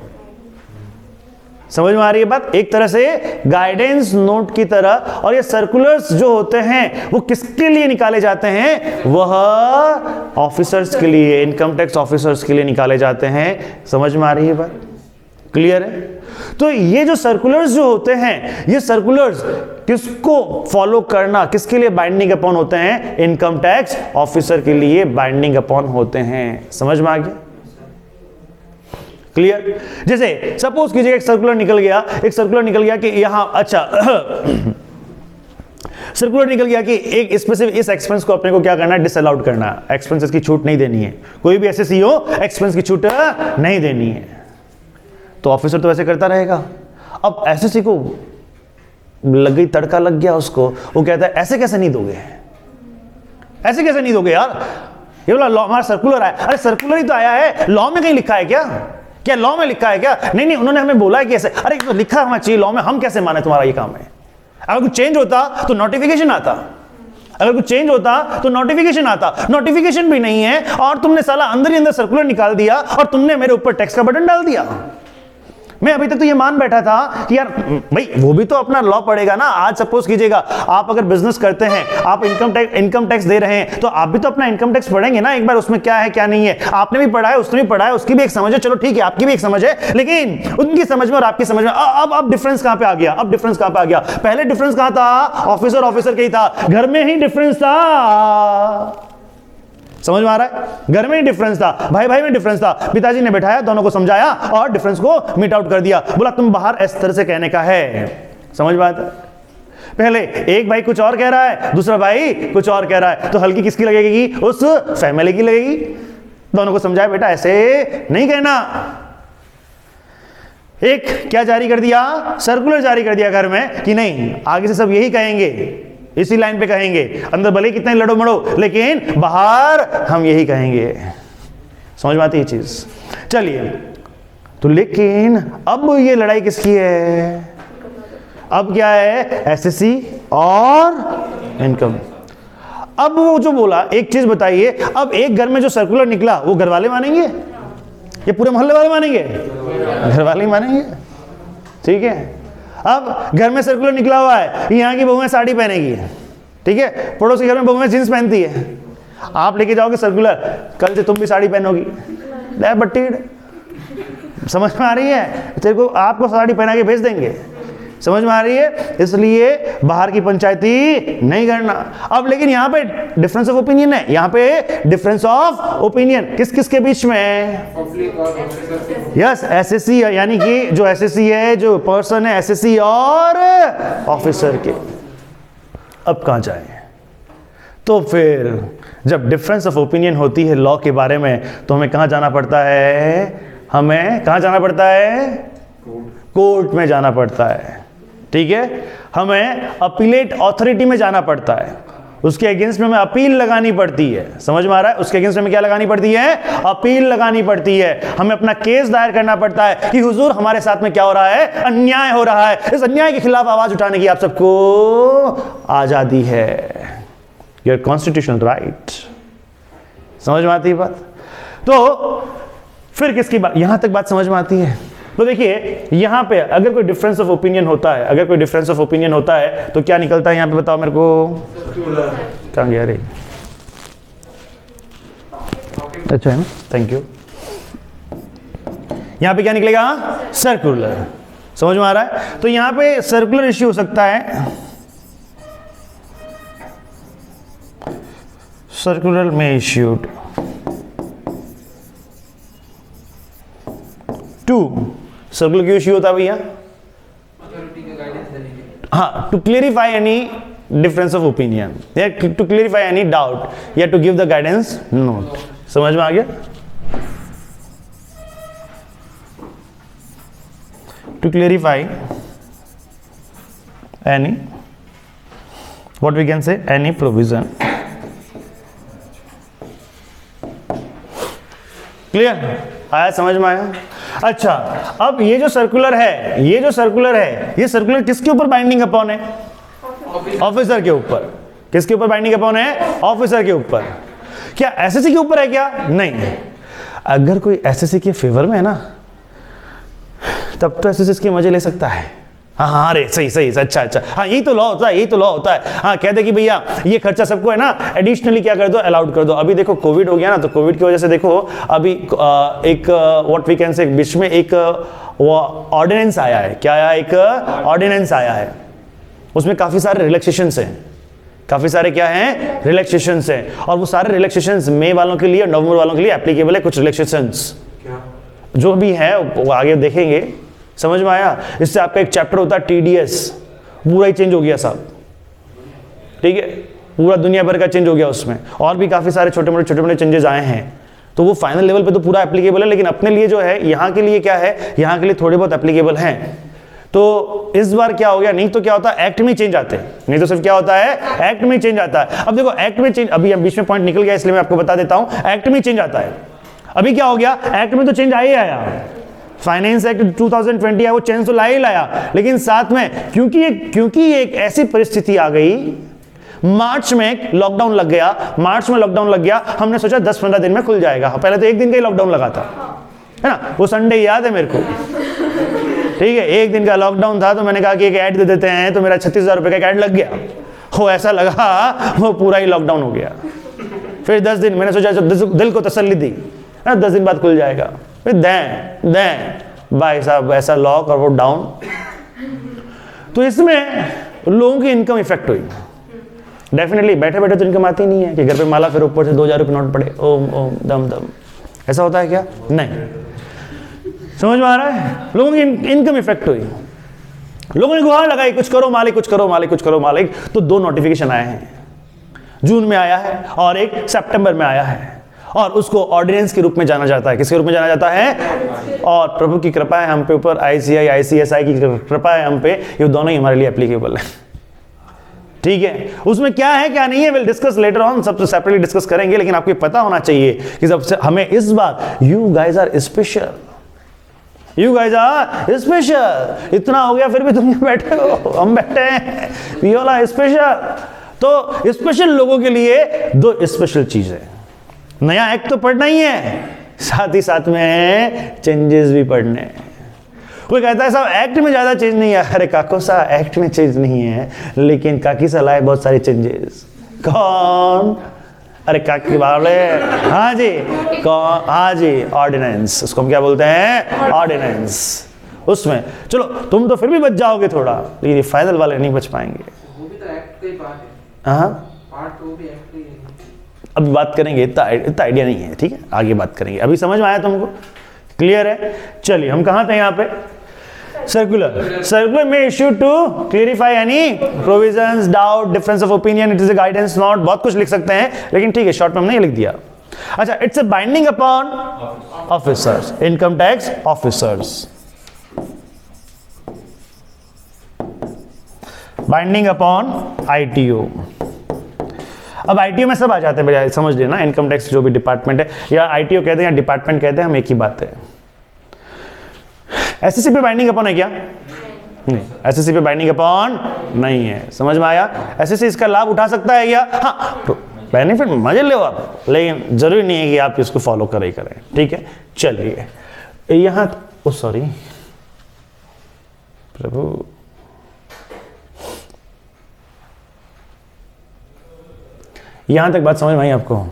समझ में आ रही है बात? एक तरह से गाइडेंस नोट की तरह। और ये सर्कुलर्स जो होते हैं वो किसके लिए निकाले जाते हैं? वह ऑफिसर्स के लिए, इनकम टैक्स ऑफिसर्स के लिए निकाले जाते हैं। समझ में आ रही है बात? क्लियर है? तो ये जो सर्कुलर्स जो होते हैं, ये सर्कुलर्स किसको फॉलो करना, किसके लिए बाइंडिंग अपॉन होते हैं? इनकम टैक्स ऑफिसर के लिए बाइंडिंग अपॉन होते हैं। समझ में आ गया? क्लियर? जैसे सपोज कीजिए एक सर्कुलर निकल गया कि यहां, अच्छा सर्कुलर निकल गया कि एक स्पेसिफिक इस एक्सपेंस को अपने को क्या करना है, डिसअलाउड करना है, एक्सपेंसेस की छूट नहीं देनी है, कोई भी एसएससी हो एक्सपेंस की छूट नहीं देनी है। तो ऑफिसर तो ऐसे करता रहेगा। अब एसएससी को लग गई, तड़का लग गया उसको, वो कहता है ऐसे कैसे नहीं दोगे, ऐसे कैसे नहीं दोगे यार, ये बोला लॉ, हमारा सर्कुलर आया। अरे सर्कुलर ही तो आया है, लॉ में कहीं लिखा है क्या? क्या लॉ में लिखा है क्या? नहीं नहीं, उन्होंने हमें बोला है कि ऐसे। अरे तो लिखा होना चाहिए लॉ में, हम कैसे माने तुम्हारा ये काम है? अगर कुछ चेंज होता तो नोटिफिकेशन आता, अगर कुछ चेंज होता तो नोटिफिकेशन आता, नोटिफिकेशन भी नहीं है और तुमने साला अंदर ही अंदर सर्कुलर निकाल दिया और तुमने मेरे ऊपर टैक्स का बटन डाल दिया। मैं अभी तक तो ये मान बैठा था कि यार भाई वो भी तो अपना लॉ पढ़ेगा ना। आज सपोज कीजिएगा आप अगर बिजनेस करते हैं, आप इनकम टैक्स दे रहे हैं, तो आप भी तो अपना इनकम टैक्स पढ़ेंगे ना एक बार, उसमें क्या है क्या नहीं है। आपने भी पढ़ा है, उसने भी पढ़ा है, उसकी भी एक समझ है, चलो ठीक है आपकी भी एक समझ है, लेकिन उनकी समझ में और आपकी समझ में अब डिफरेंस कहां पे आ गया? अब डिफरेंस कहां पे आ गया? पहले डिफरेंस कहां था? ऑफिसर के ही था, घर में ही डिफरेंस था। समझ में आ रहा है? घर में ही डिफरेंस था, भाई भाई में डिफरेंस था। पिताजी ने बैठाया, दोनों को समझाया और डिफरेंस को मीट आउट कर दिया। बोला तुम बाहर इस तरह से कहने का है। समझ में आता है? पहले एक भाई कुछ और कह रहा है, दूसरा भाई कुछ और कह रहा है, तो हल्की किसकी लगेगी? उस फैमिली की लगेगी। दोनों को समझाया बेटा ऐसे नहीं कहना। एक क्या जारी कर दिया? सर्कुलर जारी कर दिया घर में कि नहीं आगे से सब यही कहेंगे, इसी लाइन पे कहेंगे, अंदर भले कितने लड़ो मड़ो लेकिन बाहर हम यही कहेंगे। समझ में आती है चीज? चलिए, तो लेकिन अब ये लड़ाई किसकी है? अब क्या है? एसएससी और इनकम। अब वो जो बोला, एक चीज बताइए, अब एक घर में जो सर्कुलर निकला वो घर वाले मानेंगे ये पूरे मोहल्ले वाले मानेंगे? घर वाले ही मानेंगे। ठीक है, अब घर में सर्कुलर निकला हुआ है, यहाँ की बहुएं साड़ी पहनेगी, ठीक है, पड़ोस के घर में बहुएं जींस पहनती है, आप लेके जाओगे सर्कुलर, कल से तुम भी साड़ी पहनोगी, बट्टी। समझ में आ रही है? तेरे को आपको साड़ी पहना के भेज देंगे। समझ में आ रही है? इसलिए बाहर की पंचायती नहीं करना। अब लेकिन यहाँ पे डिफरेंस ऑफ ओपिनियन है, यहाँ पे डिफरेंस ऑफ ओपिनियन किस किस के बीच में? यस, एसएससी, यानी कि जो एसएससी है, जो पर्सन है, एसएससी और ऑफिसर के। अब कहां जाए? तो फिर जब डिफरेंस ऑफ ओपिनियन होती है लॉ के बारे में, तो हमें कहां जाना पड़ता है? हमें कहां जाना पड़ता है? कोर्ट में जाना पड़ता है। ठीक है, हमें अपीलेट अथॉरिटी में जाना पड़ता है, उसके अगेंस्ट में हमें अपील लगानी पड़ती है। समझ में आ रहा है? उसके अगेंस्ट में क्या लगानी पड़ती है? अपील लगानी पड़ती है। हमें अपना केस दायर करना पड़ता है कि हुजूर हमारे साथ में क्या हो रहा है? अन्याय हो रहा है। इस अन्याय के खिलाफ आवाज उठाने की आप सबको आजादी है, योर कॉन्स्टिट्यूशनल राइट। समझ में आती है बात? तो फिर किसकी बात, यहां तक बात समझ में आती है? तो देखिए यहां पे अगर कोई डिफरेंस ऑफ ओपिनियन होता है, अगर कोई डिफरेंस ऑफ ओपिनियन होता है तो क्या निकलता है यहां पे? बताओ मेरे को। कहां गया रे? अच्छा है ना, थैंक यू। यहां पे क्या निकलेगा? सर्कुलर। समझ में आ रहा है? तो यहां पे सर्कुलर इश्यू हो सकता है, सर्कुलर में इश्यूड टू, सर्कुलर क्यों इश्यू होता है भैया? हाँ, to clarify any difference of opinion या टू क्लियरिफाई एनी डाउट या to give the guidance note. समझ में आ गया? To clarify any, what we can say, any provision. Clear? आया? समझ में आया? अच्छा, अब ये जो सर्कुलर है, ये सर्कुलर किसके ऊपर बाइंडिंग अपॉन है? ऑफिसर के ऊपर। किसके ऊपर बाइंडिंग अपॉन है? ऑफिसर के ऊपर। क्या एसएससी के ऊपर है क्या? नहीं। अगर कोई एसएससी के फेवर में है ना, तब तो एसएससी के मजे ले सकता है। हाँ अरे सही, अच्छा, हाँ यही तो लॉ होता है, हाँ कह दे कि भैया ये खर्चा सबको है ना एडिशनली क्या कर दो, अलाउड कर दो। अभी देखो कोविड हो गया ना, तो कोविड की वजह से देखो अभी एक व्हाट वी कैन से, बीच में एक ऑर्डिनेंस आया है। क्या आया? एक ऑर्डिनेंस आया है, उसमें काफी सारे रिलैक्सेशंस हैं, काफी सारे क्या हैं? रिलैक्सेशंस हैं। और वो सारे रिलैक्सेशंस मई वालों के लिए और नवंबर वालों के लिए एप्लीकेबल है। कुछ रिलैक्सेशंस जो भी है वो आगे देखेंगे, समझ में आया। इससे आपका एक चैप्टर होता है TDS, पूरा ही चेंज हो गया साहब, ठीक है, पूरा दुनिया भर का चेंज हो गया उसमें, और भी काफ़ी सारे छोटे मोटे चेंजेस आए हैं। तो वो फाइनल लेवल पे तो पूरा एप्लीकेबल है, लेकिन अपने लिए जो है यहाँ के लिए क्या है, यहाँ के लिए थोड़े बहुत एप्लीकेबल हैं। तो इस बार क्या हो गया, नहीं तो क्या होता है एक्ट में चेंज आते हैं, नहीं तो सिर्फ क्या होता है एक्ट में चेंज आता है। अब देखो एक्ट में चेंज, अभी बीच में पॉइंट निकल गया इसलिए मैं आपको बता देता हूं, एक्ट में चेंज आता है। अभी क्या हो गया, एक्ट में तो चेंज आ ही आया, फाइनेंस एक्ट 2020 है, वो चेंज तो ला ही लाया, लेकिन साथ में क्योंकि एक ऐसी परिस्थिति आ गई, मार्च में लॉकडाउन लग गया, हमने सोचा 10-15 दिन में खुल जाएगा। पहले तो एक दिन का ही लॉकडाउन लगा था, है ना, वो संडे याद है मेरे को, ठीक है, एक दिन का लॉकडाउन था। तो मैंने कहा कि एक ऐड दे देते हैं, तो मेरा 36,000 रुपए का ऐड लग गया। हो ऐसा लगा वो पूरा ही लॉकडाउन हो गया। फिर 10 दिन मैंने सोचा, दिल को तसल्ली दी 10 दिन बाद खुल जाएगा, फिर दें भाई साहब ऐसा लॉक और वो डाउन। तो इसमें लोगों की इनकम इफेक्ट हुई डेफिनेटली। बैठे बैठे तो इनकम आती नहीं है कि घर पे माला, फिर ऊपर से 2,000 रुपये नोट पड़े, ओम ओम दम दम, ऐसा होता है क्या? नहीं, समझ में आ रहा है। लोगों की इनकम इफेक्ट हुई, लोगों ने गुहार लगाई, कुछ करो मालिक, कुछ करो मालिक, कुछ करो मालिक। तो 2 नोटिफिकेशन आए हैं, जून में आया है और एक सितंबर में आया है, और उसको ऑर्डिनेंस के रूप में जाना जाता है। किसके रूप में जाना जाता है? और प्रभु की कृपा है हम पे ऊपर, ICI ICSI की कृपा है हम पे, ये दोनों ही हमारे लिए एप्लीकेबल है, ठीक है। उसमें क्या है क्या नहीं है विल डिस्कस लेटर ऑन, सब सेपरेटली डिस्कस करेंगे, लेकिन आपको पता होना चाहिए कि सबसे हमें इस बार you guys are special, you guys are special. इतना हो गया फिर भी तुम बैठे हो, हम बैठे हैं, वी ऑल आर स्पेशल। तो स्पेशल लोगों के लिए 2 स्पेशल चीजें, नया एक्ट तो पढ़ना ही है, साथ ही साथ में चेंजेस भी पढ़ने हैं। कोई कहता है साहब एक्ट में ज्यादा चेंज नहीं है, अरे काको सा एक्ट में चेंज नहीं है, लेकिन काकी सा लाए बहुत सारे चेंजेस। कौन? अरे काकी वाले, हाँ जी, कौन? हाँ जी, ऑर्डिनेंस, उसको हम क्या बोलते हैं? ऑर्डिनेंस। उसमें चलो तुम तो फिर भी बच जाओगे थोड़ा, लेकिन ये फाइनल वाले नहीं बच पाएंगे। वो भी तो एक्ट का ही पार्ट है। हाँ, पार्ट वो भी एक्ट का ही है। अभी बात करेंगे, इतना आइडिया नहीं है, ठीक है, आगे बात करेंगे। अभी समझ में आया तुमको? क्लियर है? चलिए हम कहाँ थे यहाँ पे? सर्कुलर में issue to clarify any provisions, doubt, difference of opinion, it is a guidance note, बहुत कुछ लिख सकते हैं, लेकिन ठीक है शॉर्ट में हमने ये लिख दिया। अच्छा, it's a binding upon officers, income tax officers, binding upon ITO। अब ITO में सब आ जाते हैं, भैया समझ लेना, इनकम टैक्स जो भी डिपार्टमेंट है, या ITO कहते हैं या डिपार्टमेंट कहते हैं, हम एक ही बात है। SSC पे बाइंडिंग अपॉन है क्या? नहीं, SSC पे बाइंडिंग अपॉन नहीं है, समझ में आया। SSC इसका लाभ उठा सकता है क्या? हाँ, बेनिफिट मजे लो आप, लेकिन जरूरी नहीं है कि आप इसको फॉलो करें, ठीक है। चलिए यहाँ, ओ सॉरी प्रभु, यहां तक बात समझ में आई आपको?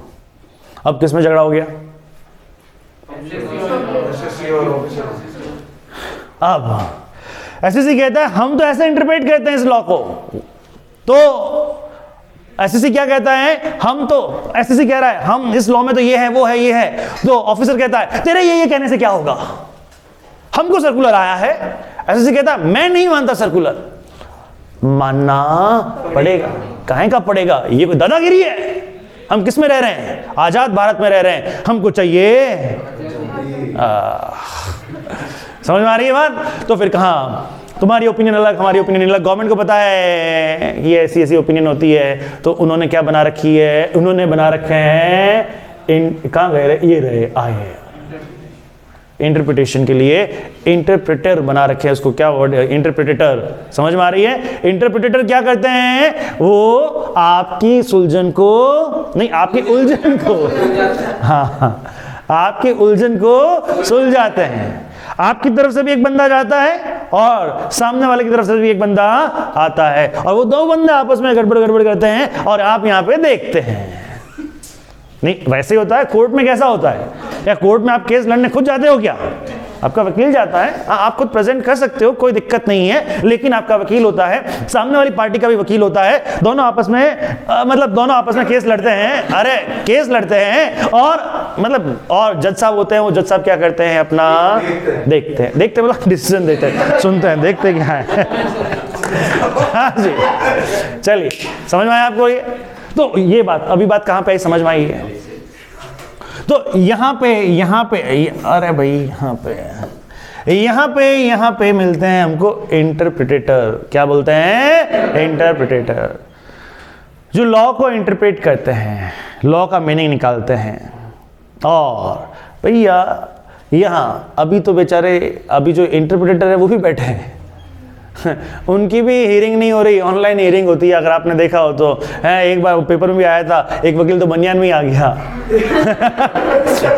अब किस में झगड़ा हो गया? अब SSC कहता है हम तो ऐसे इंटरप्रेट करते हैं इस लॉ को, तो SSC क्या कहता है? हम तो, SSC कह रहा है हम इस लॉ में तो ये है, वो है, ये है, तो ऑफिसर कहता है तेरे ये कहने से क्या होगा, हमको सर्कुलर आया है। SSC कहता है मैं नहीं मानता सर्कुलर, मानना पड़ेगा। काहे का पड़ेगा? ये कोई दादागिरी है? हम किस में रह रहे हैं? आजाद भारत में रह रहे हैं, हमको चाहिए समझ में आ रही है बात? तो फिर कहाँ तुम्हारी ओपिनियन अलग, हमारी ओपिनियन अलग। गवर्नमेंट को पता है ये ऐसी ऐसी ओपिनियन होती है, तो उन्होंने क्या बना रखी है? उन्होंने बना रखे हैं, कहाँ गए? ये रहे आए इंटरप्रिटेशन के लिए इंटरप्रेटर बना रखे हैं। उसको क्या वर्ड? इंटरप्रेटर। समझ में आ रही है? इंटरप्रेटर क्या करते हैं? वो आपकी सुलझन को नहीं, आपकी उलझन को, हाँ, आपकी उलझन को सुलझाते हैं। आपकी तरफ से भी एक बंदा जाता है और सामने वाले की तरफ से भी एक बंदा आता है, और वो 2 बंदे आपस में गड़बड़ करते हैं, और आप यहां पे देखते हैं। नहीं, वैसे ही होता है। कोर्ट में कैसा होता है? या कोर्ट में आप केस लड़ने खुद जाते हो क्या? आपका वकील जाता है। आप खुद प्रेजेंट कर सकते हो, कोई दिक्कत नहीं है, लेकिन आपका वकील होता है, सामने वाली पार्टी का भी वकील होता है। दोनों आपस में मतलब दोनों आपस में केस लड़ते हैं, अरे केस लड़ते हैं, और मतलब और जज साहब होते हैं, वो जज साहब क्या करते हैं अपना देखते हैं मतलब डिसीजन देते हैं, सुनते हैं, देखते क्या है। हाँ जी, चलिए समझ में आया आपको ये? तो ये बात अभी बात कहाँ पे आई, समझ में आई है? तो यहाँ पे अरे भाई यहाँ पे मिलते हैं हमको इंटरप्रिटेटर। क्या बोलते हैं? इंटरप्रिटेटर, जो लॉ को इंटरप्रेट करते हैं, लॉ का मीनिंग निकालते हैं। और भैया यहाँ अभी तो बेचारे अभी जो इंटरप्रिटेटर है वो भी बैठे हैं उनकी भी हियरिंग नहीं हो रही, ऑनलाइन हियरिंग होती है। अगर आपने देखा हो तो है, एक बार पेपर में भी आया था, एक वकील तो बनियान में ही आ गया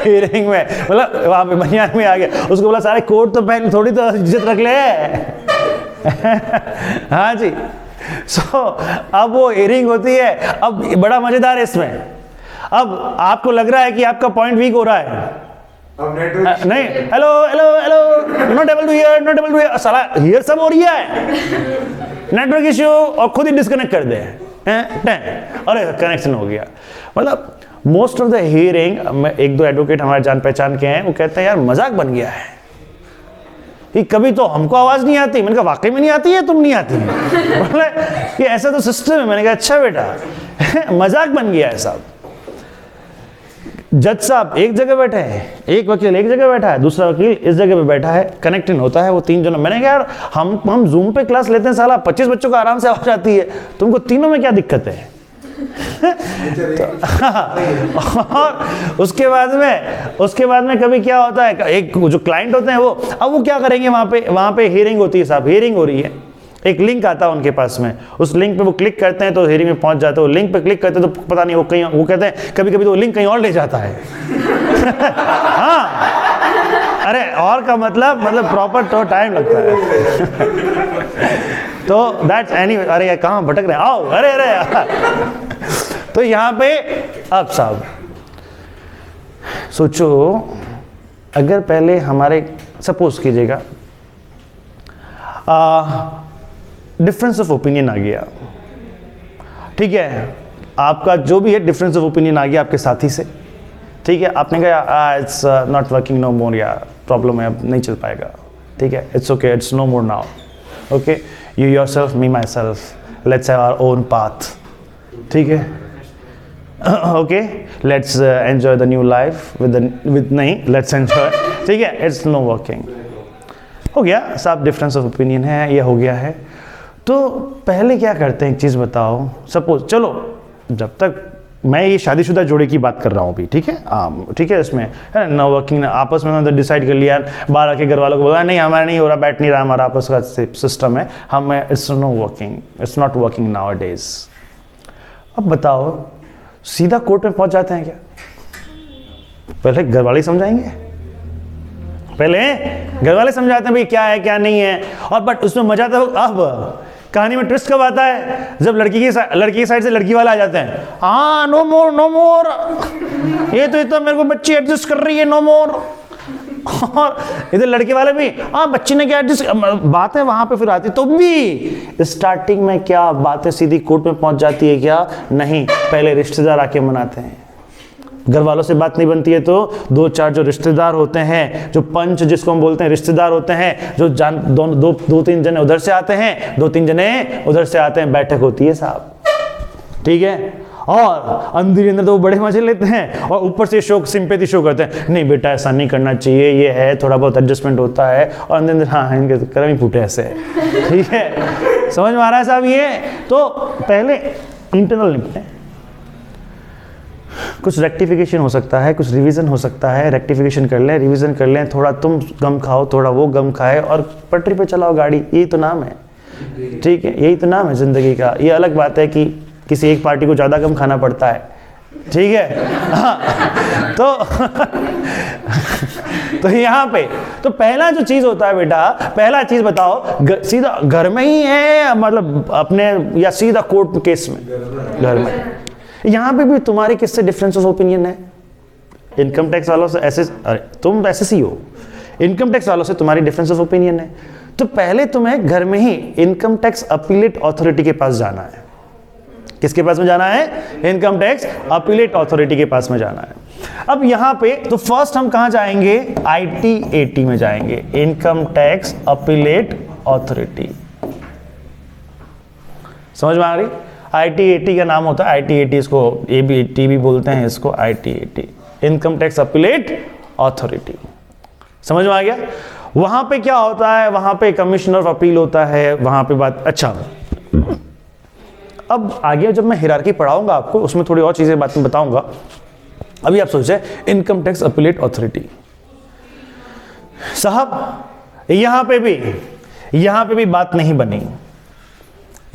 हियरिंग में, मतलब वहाँ पे बनियान में आ गया। उसको बोला सारे कोर्ट तो पहले थोड़ी तो इज्जत रख ले हाँ जी। सो अब वो हियरिंग होती है। अब बड़ा मजेदार है इसमें, अब आपको लग रहा है कि आपका पॉइंट वीक हो रहा है, नहीं, hello hello hello, not able to hear, not able to hear, साला हियर सब हो रही है, नेटवर्क इश्यू, और खुद ही डिस्कनेक्ट कर दे, अरे कनेक्शन हो गया। मतलब मोस्ट ऑफ द हियरिंग, एक दो एडवोकेट हमारे जान पहचान के हैं, वो कहते हैं यार मजाक बन गया है कि कभी तो हमको आवाज नहीं आती। मैंने कहा वाकई में नहीं आती है, तुम नहीं आती है बोले कि ऐसा तो सिस्टम है। मैंने कहा अच्छा बेटा मजाक बन गया है साहब। जज साहब एक जगह बैठे हैं, एक वकील एक जगह बैठा है, दूसरा वकील इस जगह पे बैठा है, कनेक्टिंग होता है वो तीन जनों। मैंने कहा यार हम जूम पे क्लास लेते हैं, साला 25 बच्चों को आराम से आवाज आती है, तुमको तीनों में क्या दिक्कत है और उसके बाद में कभी क्या होता है, एक जो क्लाइंट होते हैं वो क्या करेंगे, वहां पे हियरिंग होती है साहब, हियरिंग हो रही है, एक लिंक आता है उनके पास में, उस लिंक पे वो क्लिक करते हैं तो हियरिंग में पहुंच जाते हैं। वो लिंक पे क्लिक करते हैं तो पता नहीं वो कहीं, वो कहते हैं कभी कभी तो वो लिंक कहीं और ले जाता है हाँ, अरे और का मतलब प्रॉपर तो टाइम लगता है तो दैट्स एनी, अरे यार कहाँ भटक रहे हैं, आओ, अरे तो यहाँ पे अब साहब सोचो, अगर पहले हमारे सपोज कीजिएगा डिफरेंस ऑफ ओपिनियन आ गया, ठीक है, आपका जो भी है डिफरेंस ऑफ ओपिनियन आ गया आपके साथी से, ठीक है, आपने कहा it's not working no more, या प्रॉब्लम है अब नहीं चल पाएगा, ठीक है, it's okay, it's no more now, okay, you yourself me myself, let's have our own path, ठीक है, okay, let's enjoy the new life with नहीं, लेट्स एंजॉय, ठीक है, इट्स नो वर्किंग, हो गया साहब, डिफरेंस ऑफ ओपिनियन है, ये हो गया है। तो पहले क्या करते हैं, एक चीज़ बताओ, सपोज चलो जब तक मैं ये शादीशुदा जोड़े की बात कर रहा हूँ अभी, ठीक है, ठीक है, इसमें है ना वर्किंग, आपस में डिसाइड कर लिया, बाहर आके घर वालों को बोला नहीं हमारा नहीं हो रहा, बैठ नहीं रहा, हमारा आपस का सिस्टम है, हम it's no working, it's not working now days. अब बताओ सीधा कोर्ट में पहुंच जाते हैं क्या? पहले घर वाले समझाएंगे, पहले घर वाले समझाते हैं भाई क्या है क्या नहीं है, और बट उसमें मजा तो अब कहानी में ट्विस्ट कब आता है, जब लड़की की साइड से लड़की वाले आ जाते हैं, हाँ नो मोर, ये तो इतना मेरे को बच्ची एडजस्ट कर रही है, नो मोर, और इधर लड़के वाले भी हाँ बच्ची ने क्या एडजस्ट, बातें वहां पे फिर आती, तो भी स्टार्टिंग में क्या बातें सीधी कोर्ट में पहुंच जाती है क्या? नहीं, पहले रिश्तेदार आके मनाते हैं, घर वालों से बात नहीं बनती है तो दो चार जो रिश्तेदार होते हैं, जो पंच जिसको हम बोलते हैं रिश्तेदार होते हैं, जो दो तीन जने उधर से आते हैं, दो तीन जने उधर से आते हैं, बैठक होती है साहब, ठीक है, और अंदर तो वो बड़े मजे लेते हैं और ऊपर से सिंपैथी शो करते हैं, नहीं बेटा ऐसा नहीं करना चाहिए, ये है थोड़ा बहुत एडजस्टमेंट होता है, और अंदर हाँ इनके कर्म ही फूटे ऐसे, ठीक है, समझ में आ रहा है साहब? ये तो पहले इंटरनल निपटे, कुछ रेक्टिफिकेशन हो सकता है, कुछ रिवीजन हो सकता है, रेक्टिफिकेशन कर लें, रिवीजन कर लें, थोड़ा तुम गम खाओ, थोड़ा वो गम खाए, और पटरी पे चलाओ गाड़ी, यही तो नाम है, ठीक है, यही तो नाम है जिंदगी का। ये अलग बात है कि किसी एक पार्टी को ज़्यादा गम खाना पड़ता है, ठीक है, हाँ, तो यहाँ पे तो पहला जो चीज़ होता है बेटा, पहला चीज़ बताओ, सीधा घर में ही है मतलब अपने, या सीधा कोर्ट केस में? घर में। यहाँ पे भी तुम्हारे किससे डिफरेंस ऑफ ओपिनियन है? इनकम टैक्स वालों से, ऐसे तुम एसएससी हो, इनकम टैक्स वालों से तुम्हारी डिफरेंस ऑफ ओपिनियन है, तो पहले तुम्हें घर में ही इनकम टैक्स अपीलेट अथॉरिटी के पास जाना है, किसके पास में जाना है? इनकम टैक्स अपीलेट अथॉरिटी के पास में जाना है। अब यहां पे तो फर्स्ट हम कहां जाएंगे? ITAT में जाएंगे, इनकम टैक्स अपीलेट अथॉरिटी। समझ में आ रही? ITAT का नाम होता है ITAT, इसको ABT भी बोलते हैं, इसको ITAT, income tax appellate authority. समझ में आ गया? वहां पे क्या होता है? वहां पे कमिश्नर ऑफ अपील होता है, वहां पे बात। अच्छा, अब आगे जब मैं हिरार्की पढ़ाऊंगा आपको, उसमें थोड़ी और चीजें बात में बताऊंगा। अभी आप सोचे इनकम टैक्स अपीलेट अथॉरिटी। साहब यहां पे भी बात नहीं बनी,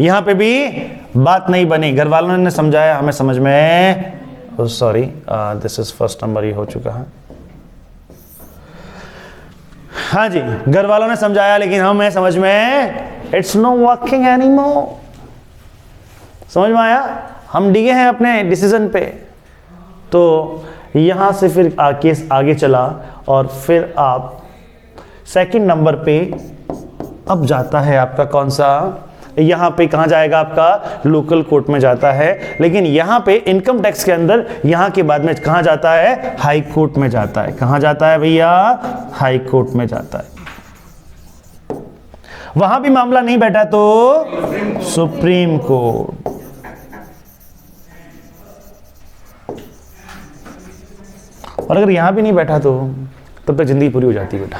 यहां पे भी बात नहीं बनी। घर वालों ने समझाया, हमें समझ में, sorry this is first number, ये हो चुका है। हाँ जी, घर वालों ने समझाया, लेकिन हमें समझ में इट्स नो वर्किंग एनीमोर। समझ में आया? हम डिगे हैं अपने डिसीजन पे। तो यहां से फिर केस आगे चला और फिर आप सेकंड नंबर पे अब जाता है आपका कौन सा? यहां पे कहां जाएगा आपका? लोकल कोर्ट में जाता है। लेकिन यहां पे इनकम टैक्स के अंदर यहां के बाद में कहां जाता है? हाई कोर्ट में जाता है। कहां जाता है भैया? हाई कोर्ट में जाता है। वहां भी मामला नहीं बैठा तो सुप्रीम कोर्ट। और अगर यहां भी नहीं बैठा तो तब तक जिंदगी पूरी हो जाती है बेटा।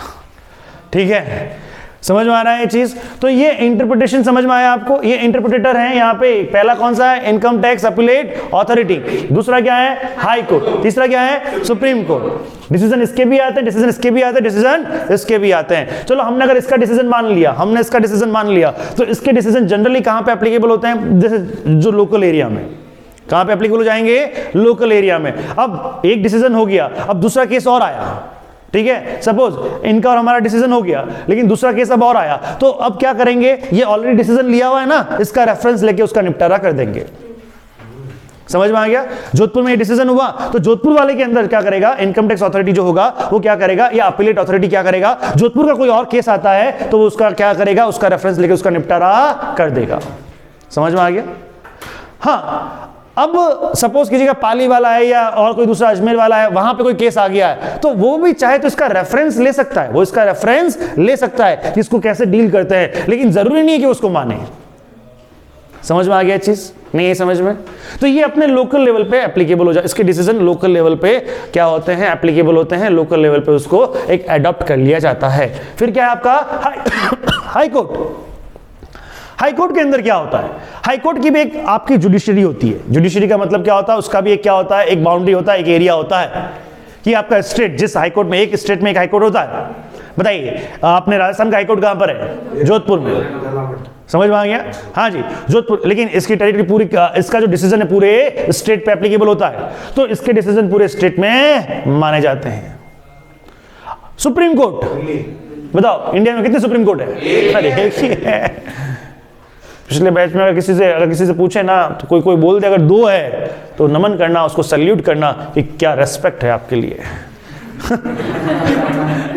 ठीक है, समझ में आ रहा है ये चीज? तो ये इंटरप्रिटेशन समझ में आया आपको? ये इंटरप्रिटेटर है यहाँ पे। पहला कौन सा है? Income tax appellate authority. दूसरा क्या है? High court. तीसरा क्या है? Supreme court. डिसीजन इसके भी आते हैं, डिसीजन इसके भी आते हैं, डिसीजन इसके भी आते हैं। चलो, हमने अगर इसका डिसीजन मान लिया, हमने इसका डिसीजन मान लिया, तो इसके डिसीजन जनरली कहां पे एप्लीकेबल होते हैं? जैसे जो लोकल एरिया में। कहां पे एप्लीकेबल हो जाएंगे? लोकल एरिया में। अब एक डिसीजन हो गया, अब दूसरा केस और आया, ठीक है, सपोज इनका और हमारा डिसीजन हो गया, लेकिन दूसरा केस अब और आया, तो अब क्या करेंगे? ये ऑलरेडी डिसीजन लिया हुआ है ना, इसका रेफरेंस लेके उसका निपटारा कर देंगे। समझ में आ गया? जोधपुर में ये डिसीजन हुआ, तो जोधपुर वाले के अंदर क्या करेगा? इनकम टैक्स अथॉरिटी जो होगा वो क्या करेगा? या अपीलेट अथॉरिटी क्या करेगा? जोधपुर का कोई और केस आता है तो वो उसका क्या करेगा? उसका रेफरेंस लेके उसका निपटारा कर देगा। समझ में आ गया? हाँ, अब सपोज कीजिएगा पाली वाला है या और कोई दूसरा अजमेर वाला है, वहां पे कोई केस आ गया है, तो वो भी चाहे तो इसका रेफरेंस ले सकता है, वो इसका रेफरेंस ले सकता है कि इसको कैसे डील करते हैं, लेकिन जरूरी नहीं है कि उसको माने। समझ में आ गया चीज? नहीं है समझ में? तो ये अपने लोकल लेवल पे एप्लीकेबल हो जाए, इसके डिसीजन लोकल लेवल पे क्या होते हैं? एप्लीकेबल होते हैं। लोकल लेवल पे उसको एक अडॉप्ट कर लिया जाता है। फिर क्या है आपका? High court. हाई कोर्ट के अंदर क्या होता है? हाई कोर्ट की भी एक आपकी जुडिशरी होती है। जुडिशरी का मतलब क्या होता है? उसका भी एक क्या होता है? एक बाउंड्री होता है, एक एरिया होता है कि आपका स्टेट, जिस हाई कोर्ट में, एक स्टेट में एक हाई कोर्ट होता है। बताइए, आपने राजस्थान का हाई कोर्ट कहां पर है? जोधपुर में। समझ में आ गया? हाँ जी, जोधपुर। लेकिन इसकी टेरिटरी पूरी, इसका जो डिसीजन है पूरे स्टेट पे एप्लीकेबल होता है, तो इसके डिसीजन पूरे स्टेट में माने जाते हैं। सुप्रीम कोर्ट, बताओ इंडिया में कितने सुप्रीम कोर्ट है? अरे एक ही है। पिछले बैच में अगर किसी से पूछे ना, तो कोई बोल दे अगर 2 है तो नमन करना, उसको सल्यूट करना कि क्या रेस्पेक्ट है आपके लिए।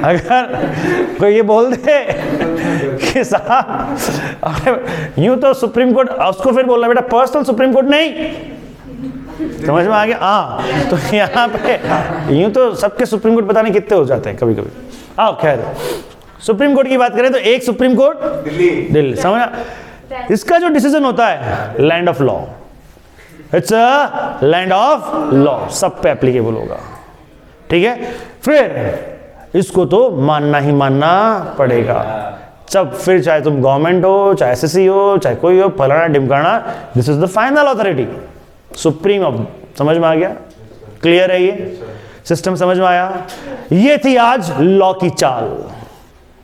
अगर कोई ये बोल दे कि साहब यूं तो सुप्रीम कोर्ट, उसको फिर बोलना बेटा पर्सनल सुप्रीम कोर्ट नहीं। समझ में आ गया? हाँ, तो यहाँ पे यूं तो सबके सुप्रीम कोर्ट पता नहीं कितने हो जाते हैं कभी कभी। आओ खैर, सुप्रीम कोर्ट की बात करें तो एक सुप्रीम कोर्ट दिल्ली। समझ? इसका जो डिसीजन होता है land of law, it's a land of law, सब पे एप्लीकेबल होगा। ठीक है, फिर इसको तो मानना ही मानना पड़ेगा। जब फिर चाहे तुम गवर्नमेंट हो, चाहे एसएससी हो, चाहे कोई हो, फलाना ढिमकाना, this is the final authority, supreme of. समझ में आ गया? क्लियर है? ये सिस्टम समझ में आया? ये थी आज लॉ की चाल।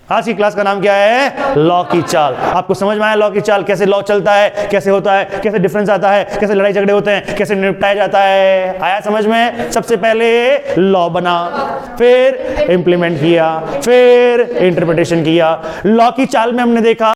आज की क्लास का नाम क्या है? लॉ की चाल। आपको समझ में आया लॉ की चाल? कैसे लॉ चलता है, कैसे होता है, कैसे डिफरेंस आता है, कैसे लड़ाई झगड़े होते हैं, कैसे निपटाया जाता है? आया समझ में? सबसे पहले लॉ बना, फिर इंप्लीमेंट किया, फिर इंटरप्रिटेशन किया। लॉ की चाल में हमने देखा